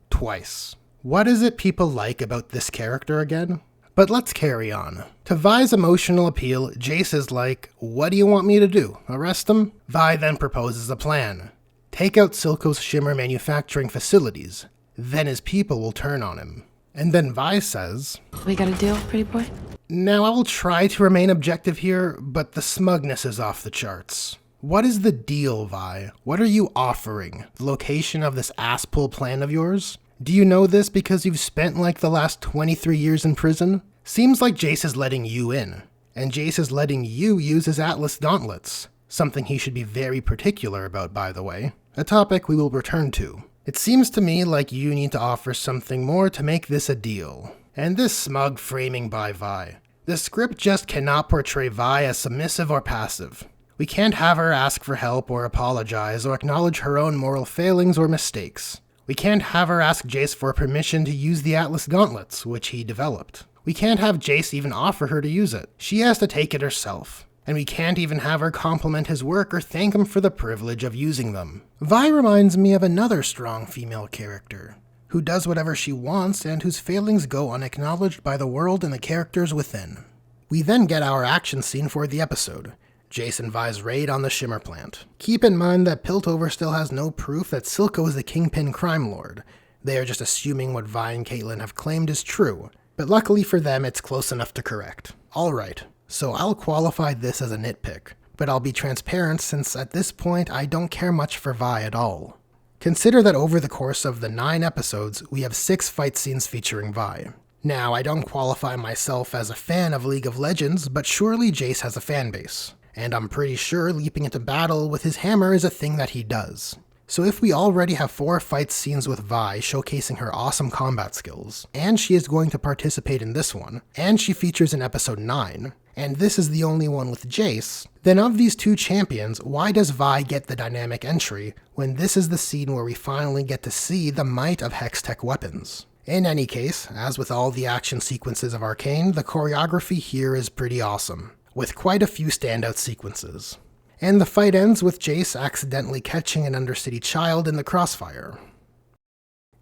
Twice. What is it people like about this character again? But let's carry on. To Vi's emotional appeal, Jayce is like, what do you want me to do? Arrest him? Vi then proposes a plan. Take out Silco's Shimmer manufacturing facilities. Then his people will turn on him. And then Vi says, We got a deal, pretty boy? Now I will try to remain objective here, but the smugness is off the charts. What is the deal, Vi? What are you offering? The location of this ass-pull plan of yours? Do you know this because you've spent like the last 23 years in prison? Seems like Jayce is letting you in. And Jayce is letting you use his Atlas gauntlets. Something he should be very particular about, by the way. A topic we will return to. It seems to me like you need to offer something more to make this a deal. And this smug framing by Vi. The script just cannot portray Vi as submissive or passive. We can't have her ask for help or apologize or acknowledge her own moral failings or mistakes. We can't have her ask Jayce for permission to use the Atlas gauntlets, which he developed. We can't have Jayce even offer her to use it. She has to take it herself. And we can't even have her compliment his work or thank him for the privilege of using them. Vi reminds me of another strong female character, who does whatever she wants and whose failings go unacknowledged by the world and the characters within. We then get our action scene for the episode. Jayce and Vi's raid on the Shimmer plant. Keep in mind that Piltover still has no proof that Silco is the kingpin crime lord. They are just assuming what Vi and Caitlyn have claimed is true, but luckily for them it's close enough to correct. Alright, so I'll qualify this as a nitpick, but I'll be transparent since at this point I don't care much for Vi at all. Consider that over the course of the 9 episodes, we have 6 fight scenes featuring Vi. Now, I don't qualify myself as a fan of League of Legends, but surely Jayce has a fanbase. And I'm pretty sure leaping into battle with his hammer is a thing that he does. So if we already have 4 fight scenes with Vi showcasing her awesome combat skills, and she is going to participate in this one, and she features in episode 9, and this is the only one with Jayce, then of these 2 champions, why does Vi get the dynamic entry when this is the scene where we finally get to see the might of Hextech weapons? In any case, as with all the action sequences of Arcane, the choreography here is pretty awesome, with quite a few standout sequences. And the fight ends with Jayce accidentally catching an Undercity child in the crossfire.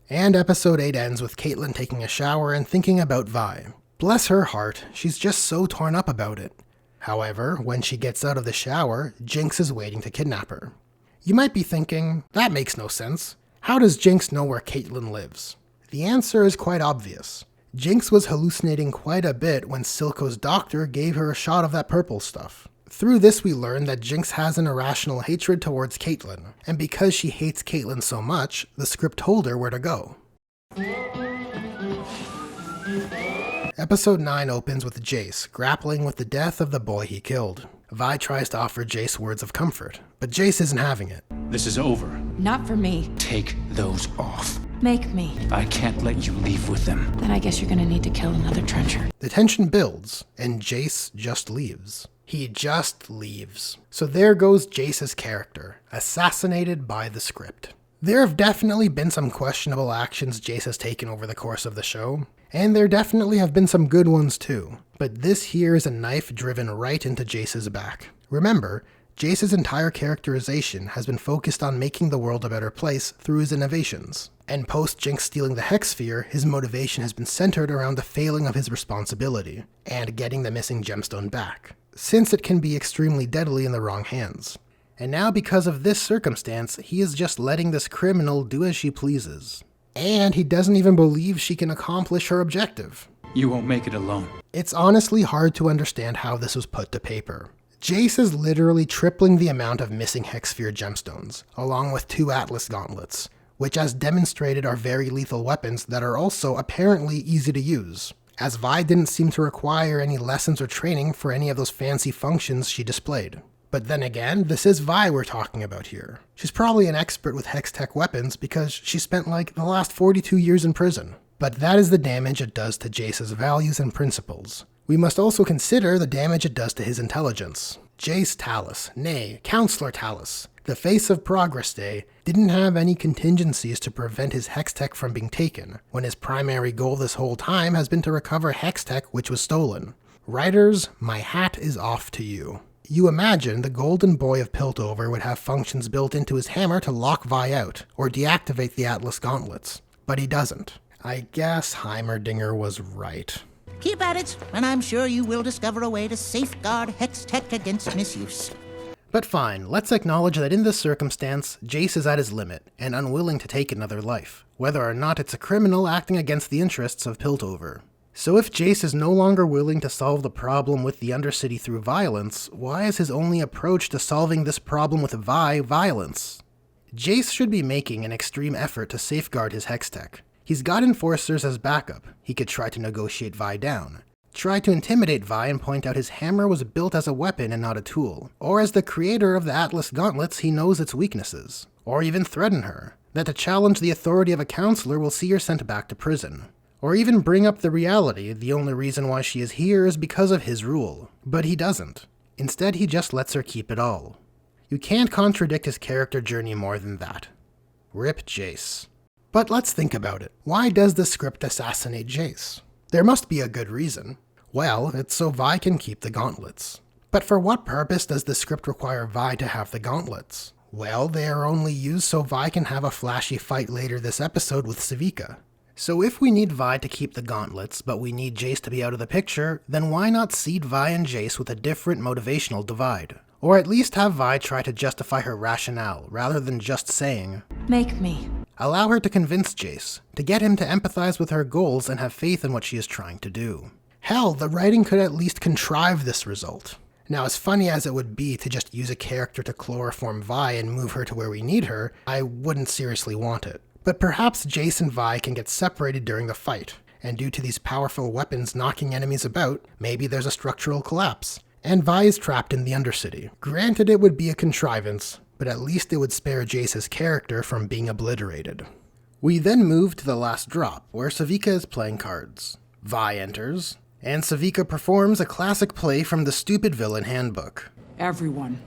And episode 8 ends with Caitlyn taking a shower and thinking about Vi. Bless her heart, she's just so torn up about it. However, when she gets out of the shower, Jinx is waiting to kidnap her. You might be thinking, that makes no sense. How does Jinx know where Caitlyn lives? The answer is quite obvious. Jinx was hallucinating quite a bit when Silco's doctor gave her a shot of that purple stuff. Through this we learn that Jinx has an irrational hatred towards Caitlyn, and because she hates Caitlyn so much, the script told her where to go. Episode 9 opens with Jayce grappling with the death of the boy he killed. Vi tries to offer Jayce words of comfort, but Jayce isn't having it. This is over. Not for me. Take those off. Make me. I can't let you leave with them. Then I guess you're gonna need to kill another trencher. The tension builds, and Jayce just leaves. He just leaves. So there goes Jayce's character, assassinated by the script. There have definitely been some questionable actions Jayce has taken over the course of the show, and there definitely have been some good ones too, but this here is a knife driven right into Jayce's back. Remember, Jayce's entire characterization has been focused on making the world a better place through his innovations, and post Jinx stealing the Hex Sphere, his motivation has been centered around the failing of his responsibility, and getting the missing gemstone back, since it can be extremely deadly in the wrong hands. And now because of this circumstance, he is just letting this criminal do as she pleases. And he doesn't even believe she can accomplish her objective. You won't make it alone. It's honestly hard to understand how this was put to paper. Jayce is literally tripling the amount of missing Hexsphere gemstones, along with 2 Atlas gauntlets, which as demonstrated are very lethal weapons that are also apparently easy to use, as Vi didn't seem to require any lessons or training for any of those fancy functions she displayed. But then again, this is Vi we're talking about here. She's probably an expert with hex tech weapons because she spent like the last 42 years in prison. But that is the damage it does to Jayce's values and principles. We must also consider the damage it does to his intelligence. Jayce Talus, nay, Counselor Talus, the face of Progress Day, didn't have any contingencies to prevent his hex tech from being taken, when his primary goal this whole time has been to recover hex tech which was stolen. Writers, my hat is off to you. You imagine the Golden Boy of Piltover would have functions built into his hammer to lock Vi out, or deactivate the Atlas gauntlets. But he doesn't. I guess Heimerdinger was right. Keep at it, and I'm sure you will discover a way to safeguard hex tech against misuse. But fine, let's acknowledge that in this circumstance, Jayce is at his limit, and unwilling to take another life, whether or not it's a criminal acting against the interests of Piltover. So if Jayce is no longer willing to solve the problem with the Undercity through violence, why is his only approach to solving this problem with Vi violence? Jayce should be making an extreme effort to safeguard his hex tech. He's got enforcers as backup. He could try to negotiate Vi down, try to intimidate Vi and point out his hammer was built as a weapon and not a tool, or as the creator of the Atlas gauntlets he knows its weaknesses, or even threaten her, that to challenge the authority of a counselor will see her sent back to prison. Or even bring up the reality the only reason why she is here is because of his rule. But he doesn't. Instead, he just lets her keep it all. You can't contradict his character journey more than that. RIP Jayce. But let's think about it. Why does the script assassinate Jayce? There must be a good reason. Well, it's so Vi can keep the gauntlets. But for what purpose does the script require Vi to have the gauntlets? Well, they are only used so Vi can have a flashy fight later this episode with Sevika. So if we need Vi to keep the gauntlets, but we need Jayce to be out of the picture, then why not seed Vi and Jayce with a different motivational divide? Or at least have Vi try to justify her rationale, rather than just saying, Make me. Allow her to convince Jayce, to get him to empathize with her goals and have faith in what she is trying to do. Hell, the writing could at least contrive this result. Now, as funny as it would be to just use a character to chloroform Vi and move her to where we need her, I wouldn't seriously want it. But perhaps Jayce and Vi can get separated during the fight, and due to these powerful weapons knocking enemies about, maybe there's a structural collapse, and Vi is trapped in the Undercity. Granted, it would be a contrivance, but at least it would spare Jayce's character from being obliterated. We then move to the last drop, where Sevika is playing cards. Vi enters, and Sevika performs a classic play from the Stupid Villain Handbook. Everyone,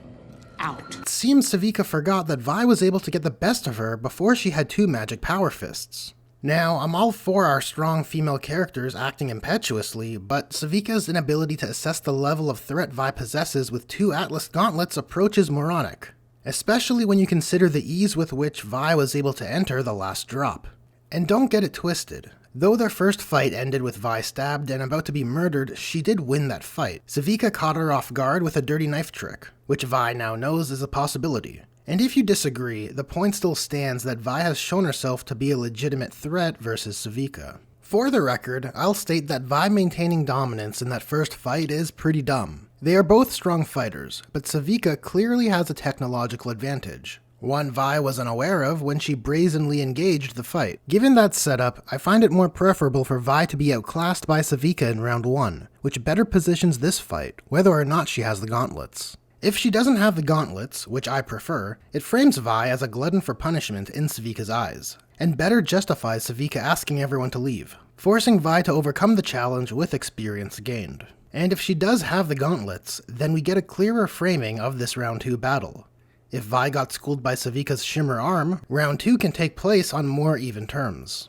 out. It seems Sevika forgot that Vi was able to get the best of her before she had 2 magic power fists. Now, I'm all for our strong female characters acting impetuously, but Sevika's inability to assess the level of threat Vi possesses with 2 Atlas gauntlets approaches moronic, especially when you consider the ease with which Vi was able to enter the last drop. And don't get it twisted. Though their first fight ended with Vi stabbed and about to be murdered, she did win that fight. Sevika caught her off guard with a dirty knife trick, which Vi now knows is a possibility. And if you disagree, the point still stands that Vi has shown herself to be a legitimate threat versus Sevika. For the record, I'll state that Vi maintaining dominance in that first fight is pretty dumb. They are both strong fighters, but Sevika clearly has a technological advantage, one Vi was unaware of when she brazenly engaged the fight. Given that setup, I find it more preferable for Vi to be outclassed by Sevika in round 1, which better positions this fight, whether or not she has the gauntlets. If she doesn't have the gauntlets, which I prefer, it frames Vi as a glutton for punishment in Sevika's eyes, and better justifies Sevika asking everyone to leave, forcing Vi to overcome the challenge with experience gained. And if she does have the gauntlets, then we get a clearer framing of this round 2 battle. If Vi got schooled by Sevika's Shimmer arm, round 2 can take place on more even terms.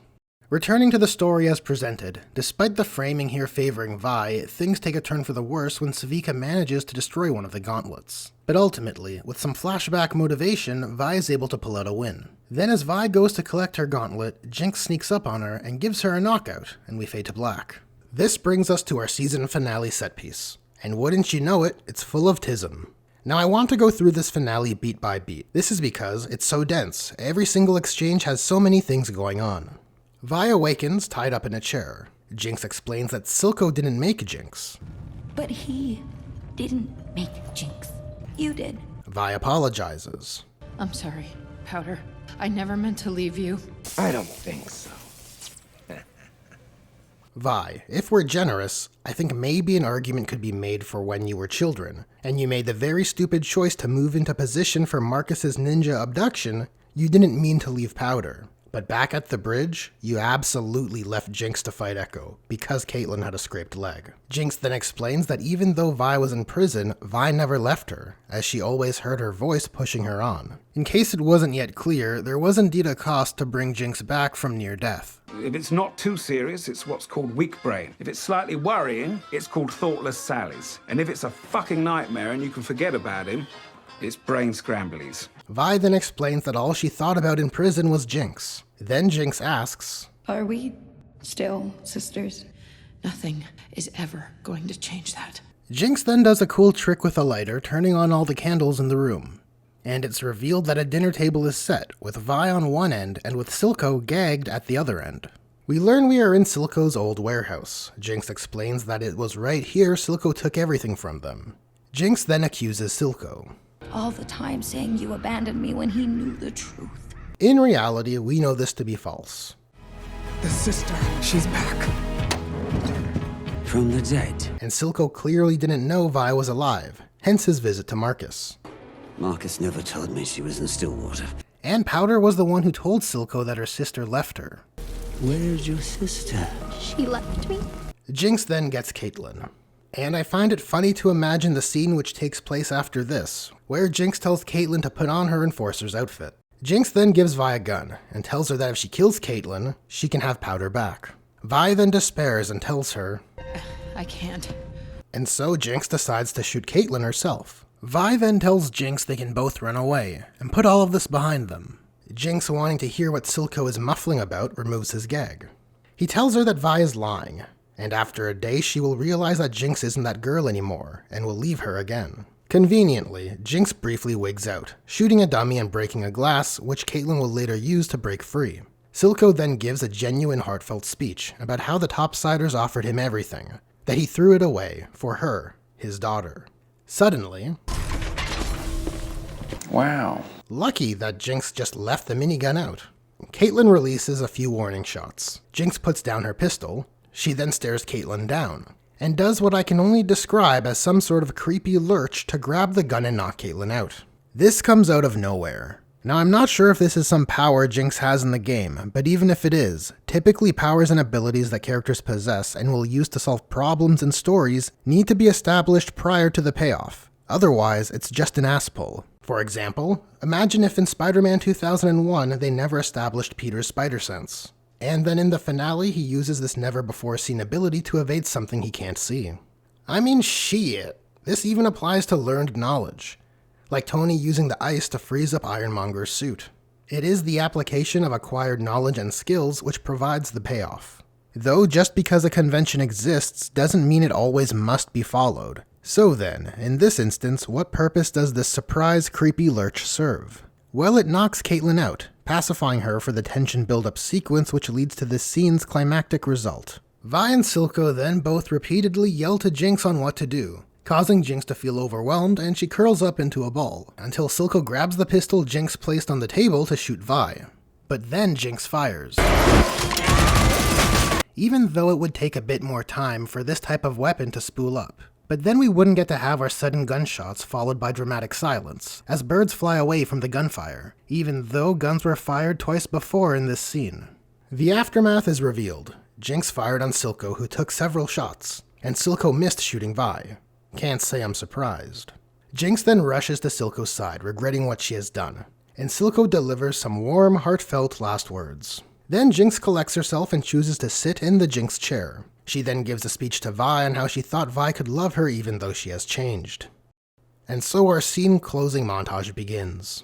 Returning to the story as presented, despite the framing here favoring Vi, things take a turn for the worse when Sevika manages to destroy one of the gauntlets. But ultimately, with some flashback motivation, Vi is able to pull out a win. Then as Vi goes to collect her gauntlet, Jinx sneaks up on her and gives her a knockout, and we fade to black. This brings us to our season finale set piece. And wouldn't you know it, it's full of Tism. Now I want to go through this finale beat by beat. This is because it's so dense. Every single exchange has so many things going on. Vi awakens tied up in a chair. Jinx explains that Silco didn't make Jinx. But he didn't make Jinx. You did. Vi apologizes. I'm sorry, Powder. I never meant to leave you. I don't think so. Vi, if we're generous, I think maybe an argument could be made for when you were children, and you made the very stupid choice to move into position for Marcus's ninja abduction, you didn't mean to leave Powder. But back at the bridge, you absolutely left Jinx to fight Ekko, because Caitlyn had a scraped leg. Jinx then explains that even though Vi was in prison, Vi never left her, as she always heard her voice pushing her on. In case it wasn't yet clear, there was indeed a cost to bring Jinx back from near death. If it's not too serious, it's what's called weak brain. If it's slightly worrying, it's called thoughtless sallies. And if it's a fucking nightmare and you can forget about him, it's brain scramblies. Vi then explains that all she thought about in prison was Jinx. Then Jinx asks, Are we still sisters? Nothing is ever going to change that. Jinx then does a cool trick with a lighter, turning on all the candles in the room. And it's revealed that a dinner table is set, with Vi on one end and with Silco gagged at the other end. We learn we are in Silco's old warehouse. Jinx explains that it was right here Silco took everything from them. Jinx then accuses Silco. All the time saying you abandoned me when he knew the truth. In reality, we know this to be false. The sister, she's back. From the dead. And Silco clearly didn't know Vi was alive, hence his visit to Marcus. Marcus never told me she was in Stillwater. And Powder was the one who told Silco that her sister left her. Where's your sister? She left me? Jinx then gets Caitlyn. And I find it funny to imagine the scene which takes place after this, where Jinx tells Caitlyn to put on her enforcer's outfit. Jinx then gives Vi a gun, and tells her that if she kills Caitlyn, she can have Powder back. Vi then despairs and tells her, I can't. And so Jinx decides to shoot Caitlyn herself. Vi then tells Jinx they can both run away, and put all of this behind them. Jinx, wanting to hear what Silco is muffling about, removes his gag. He tells her that Vi is lying, and after a day she will realize that Jinx isn't that girl anymore, and will leave her again. Conveniently, Jinx briefly wigs out, shooting a dummy and breaking a glass, which Caitlyn will later use to break free. Silco then gives a genuine heartfelt speech about how the Topsiders offered him everything, that he threw it away for her, his daughter. Suddenly... Wow. Lucky that Jinx just left the minigun out. Caitlyn releases a few warning shots. Jinx puts down her pistol. She then stares Caitlyn down, and does what I can only describe as some sort of creepy lurch to grab the gun and knock Caitlyn out. This comes out of nowhere. Now I'm not sure if this is some power Jinx has in the game, but even if it is, typically powers and abilities that characters possess and will use to solve problems in stories need to be established prior to the payoff. Otherwise, it's just an ass pull. For example, imagine if in Spider-Man 2001 they never established Peter's spider sense. And then in the finale, he uses this never-before-seen ability to evade something he can't see. I mean, shit. This even applies to learned knowledge. Like Tony using the ice to freeze up Ironmonger's suit. It is the application of acquired knowledge and skills which provides the payoff. Though just because a convention exists doesn't mean it always must be followed. So then, in this instance, what purpose does this surprise creepy lurch serve? Well, it knocks Caitlyn out, pacifying her for the tension build-up sequence which leads to this scene's climactic result. Vi and Silco then both repeatedly yell to Jinx on what to do, causing Jinx to feel overwhelmed, and she curls up into a ball, until Silco grabs the pistol Jinx placed on the table to shoot Vi. But then Jinx fires. Even though it would take a bit more time for this type of weapon to spool up. But then we wouldn't get to have our sudden gunshots followed by dramatic silence, as birds fly away from the gunfire, even though guns were fired twice before in this scene. The aftermath is revealed. Jinx fired on Silco, who took several shots, and Silco missed shooting Vi. Can't say I'm surprised. Jinx then rushes to Silco's side, regretting what she has done, and Silco delivers some warm, heartfelt last words. Then Jinx collects herself and chooses to sit in the Jinx chair. She then gives a speech to Vi on how she thought Vi could love her even though she has changed. And so our scene closing montage begins.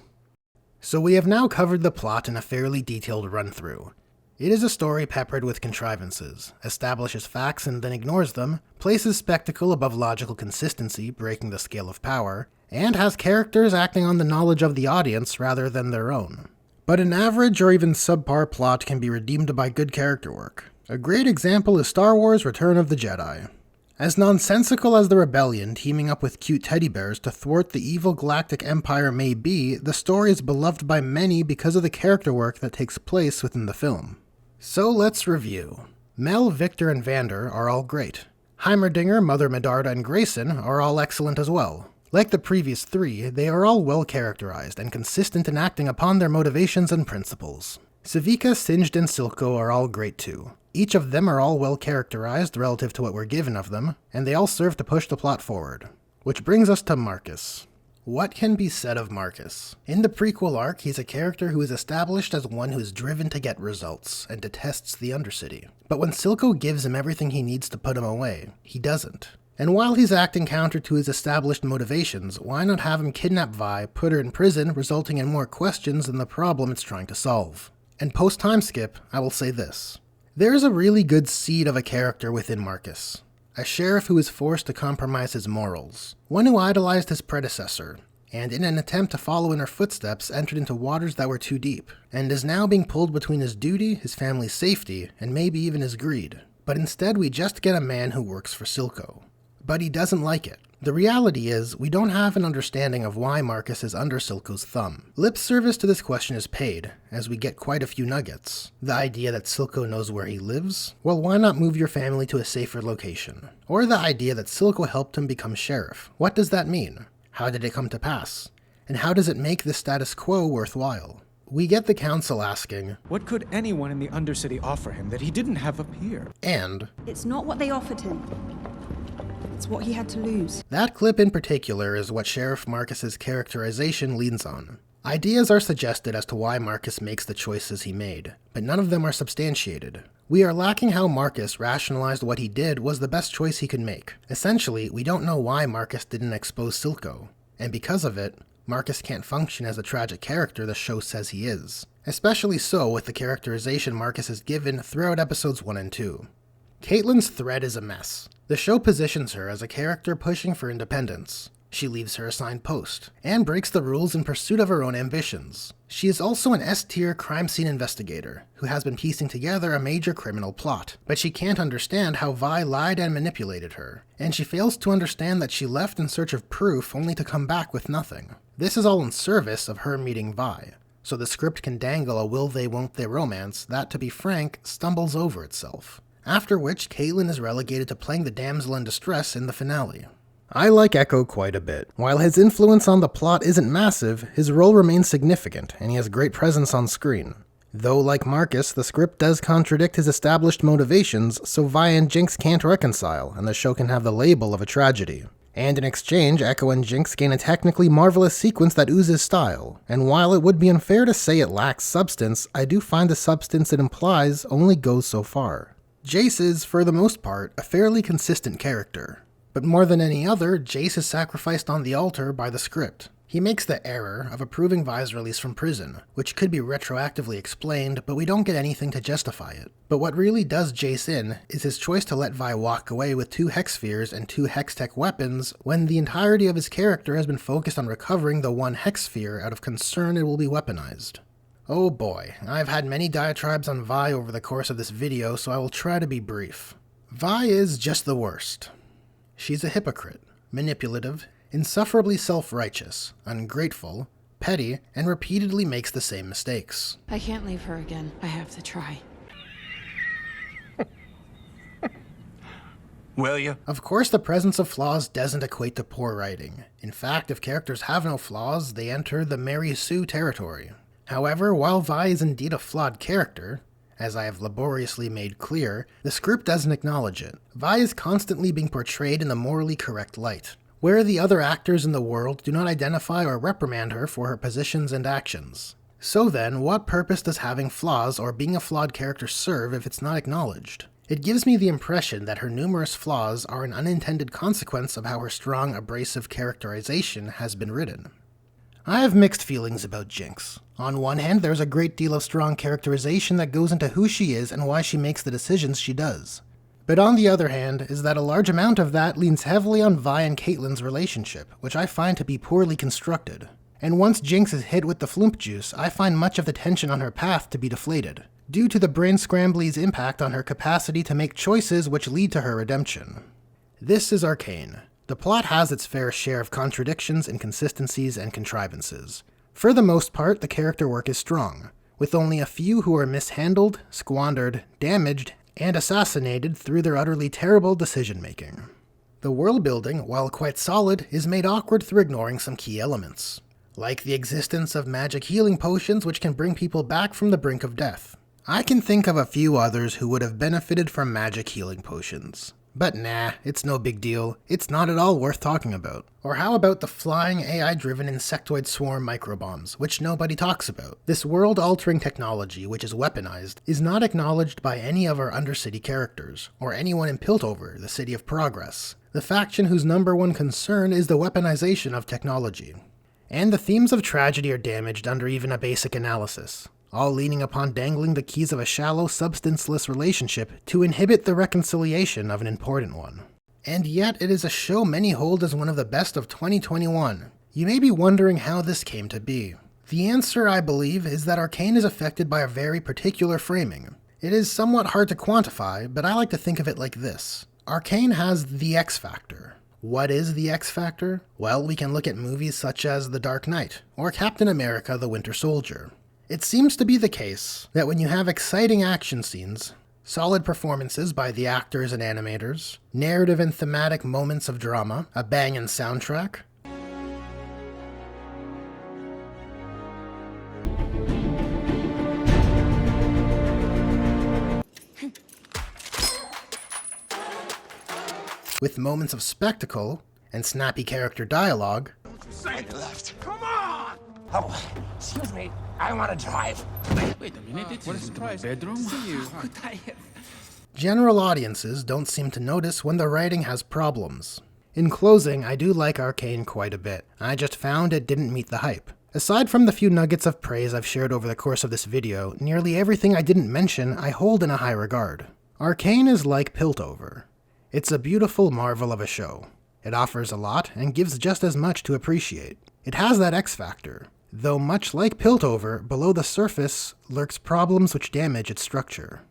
So we have now covered the plot in a fairly detailed run-through. It is a story peppered with contrivances, establishes facts and then ignores them, places spectacle above logical consistency, breaking the scale of power, and has characters acting on the knowledge of the audience rather than their own. But an average or even subpar plot can be redeemed by good character work. A great example is Star Wars: Return of the Jedi. As nonsensical as the rebellion teaming up with cute teddy bears to thwart the evil galactic empire may be, the story is beloved by many because of the character work that takes place within the film. So let's review. Mel, Victor, and Vander are all great. Heimerdinger, Mother Medarda, and Grayson are all excellent as well. Like the previous three, they are all well characterized and consistent in acting upon their motivations and principles. Sevika, Singed, and Silco are all great too. Each of them are all well characterized relative to what we're given of them, and they all serve to push the plot forward. Which brings us to Marcus. What can be said of Marcus? In the prequel arc, he's a character who is established as one who is driven to get results, and detests the Undercity. But when Silco gives him everything he needs to put him away, he doesn't. And while he's acting counter to his established motivations, why not have him kidnap Vi, put her in prison, resulting in more questions than the problem it's trying to solve? And post-time skip, I will say this. There is a really good seed of a character within Marcus. A sheriff who is forced to compromise his morals. One who idolized his predecessor, and in an attempt to follow in her footsteps entered into waters that were too deep, and is now being pulled between his duty, his family's safety, and maybe even his greed. But instead we just get a man who works for Silco. But he doesn't like it. The reality is, we don't have an understanding of why Marcus is under Silco's thumb. Lip service to this question is paid, as we get quite a few nuggets. The idea that Silco knows where he lives? Well, why not move your family to a safer location? Or the idea that Silco helped him become sheriff? What does that mean? How did it come to pass? And how does it make the status quo worthwhile? We get the council asking, what could anyone in the Undercity offer him that he didn't have up here? And it's not what they offered him. It's what he had to lose. That clip in particular is what Sheriff Marcus's characterization leans on. Ideas are suggested as to why Marcus makes the choices he made, but none of them are substantiated. We are lacking how Marcus rationalized what he did was the best choice he could make. Essentially, we don't know why Marcus didn't expose Silco, and because of it, Marcus can't function as the tragic character the show says he is. Especially so with the characterization Marcus is given throughout episodes 1 and 2. Caitlyn's thread is a mess. The show positions her as a character pushing for independence. She leaves her assigned post, and breaks the rules in pursuit of her own ambitions. She is also an S-tier crime scene investigator, who has been piecing together a major criminal plot, but she can't understand how Vi lied and manipulated her, and she fails to understand that she left in search of proof only to come back with nothing. This is all in service of her meeting Vi, so the script can dangle a will-they-won't-they romance that, to be frank, stumbles over itself. After which, Caitlyn is relegated to playing the damsel in distress in the finale. I like Ekko quite a bit. While his influence on the plot isn't massive, his role remains significant, and he has great presence on screen. Though, like Marcus, the script does contradict his established motivations, so Vi and Jinx can't reconcile, and the show can have the label of a tragedy. And in exchange, Ekko and Jinx gain a technically marvelous sequence that oozes style, and while it would be unfair to say it lacks substance, I do find the substance it implies only goes so far. Jayce is, for the most part, a fairly consistent character. But more than any other, Jayce is sacrificed on the altar by the script. He makes the error of approving Vi's release from prison, which could be retroactively explained, but we don't get anything to justify it. But what really does Jayce in is his choice to let Vi walk away with 2 hex spheres and 2 hex-tech weapons when the entirety of his character has been focused on recovering the 1 hex sphere out of concern it will be weaponized. Oh boy, I've had many diatribes on Vi over the course of this video, so I will try to be brief. Vi is just the worst. She's a hypocrite, manipulative, insufferably self-righteous, ungrateful, petty, and repeatedly makes the same mistakes. I can't leave her again. I have to try. Will you? Of course, the presence of flaws doesn't equate to poor writing. In fact, if characters have no flaws, they enter the Mary Sue territory. However, while Vi is indeed a flawed character, as I have laboriously made clear, the script doesn't acknowledge it. Vi is constantly being portrayed in the morally correct light, where the other actors in the world do not identify or reprimand her for her positions and actions. So then, what purpose does having flaws or being a flawed character serve if it's not acknowledged? It gives me the impression that her numerous flaws are an unintended consequence of how her strong, abrasive characterization has been written. I have mixed feelings about Jinx. On one hand, there's a great deal of strong characterization that goes into who she is and why she makes the decisions she does. But on the other hand, is that a large amount of that leans heavily on Vi and Caitlyn's relationship, which I find to be poorly constructed. And once Jinx is hit with the floomp juice, I find much of the tension on her path to be deflated, due to the brain scrambly's impact on her capacity to make choices which lead to her redemption. This is Arcane. The plot has its fair share of contradictions, inconsistencies, and contrivances. For the most part, the character work is strong, with only a few who are mishandled, squandered, damaged, and assassinated through their utterly terrible decision-making. The world building, while quite solid, is made awkward through ignoring some key elements, like the existence of magic healing potions which can bring people back from the brink of death. I can think of a few others who would have benefited from magic healing potions. But nah, it's no big deal. It's not at all worth talking about. Or how about the flying AI-driven insectoid swarm microbombs, which nobody talks about? This world-altering technology, which is weaponized, is not acknowledged by any of our Undercity characters, or anyone in Piltover, the City of Progress, the faction whose #1 concern is the weaponization of technology. And the themes of tragedy are damaged under even a basic analysis, all leaning upon dangling the keys of a shallow, substanceless relationship to inhibit the reconciliation of an important one. And yet, it is a show many hold as one of the best of 2021. You may be wondering how this came to be. The answer, I believe, is that Arcane is affected by a very particular framing. It is somewhat hard to quantify, but I like to think of it like this. Arcane has the X Factor. What is the X Factor? Well, we can look at movies such as The Dark Knight, or Captain America: The Winter Soldier. It seems to be the case that when you have exciting action scenes, solid performances by the actors and animators, narrative and thematic moments of drama, a bangin' soundtrack, with moments of spectacle and snappy character dialogue, Say left. Come on! Oh, excuse me. I want to drive. Wait a minute, it's what a surprise. Bedroom? See you. general audiences don't seem to notice when the writing has problems. In closing, I do like Arcane quite a bit. I just found it didn't meet the hype. Aside from the few nuggets of praise I've shared over the course of this video, nearly everything I didn't mention I hold in a high regard. Arcane is like Piltover. It's a beautiful marvel of a show. It offers a lot and gives just as much to appreciate. It has that X factor, though much like Piltover, below the surface lurks problems which damage its structure.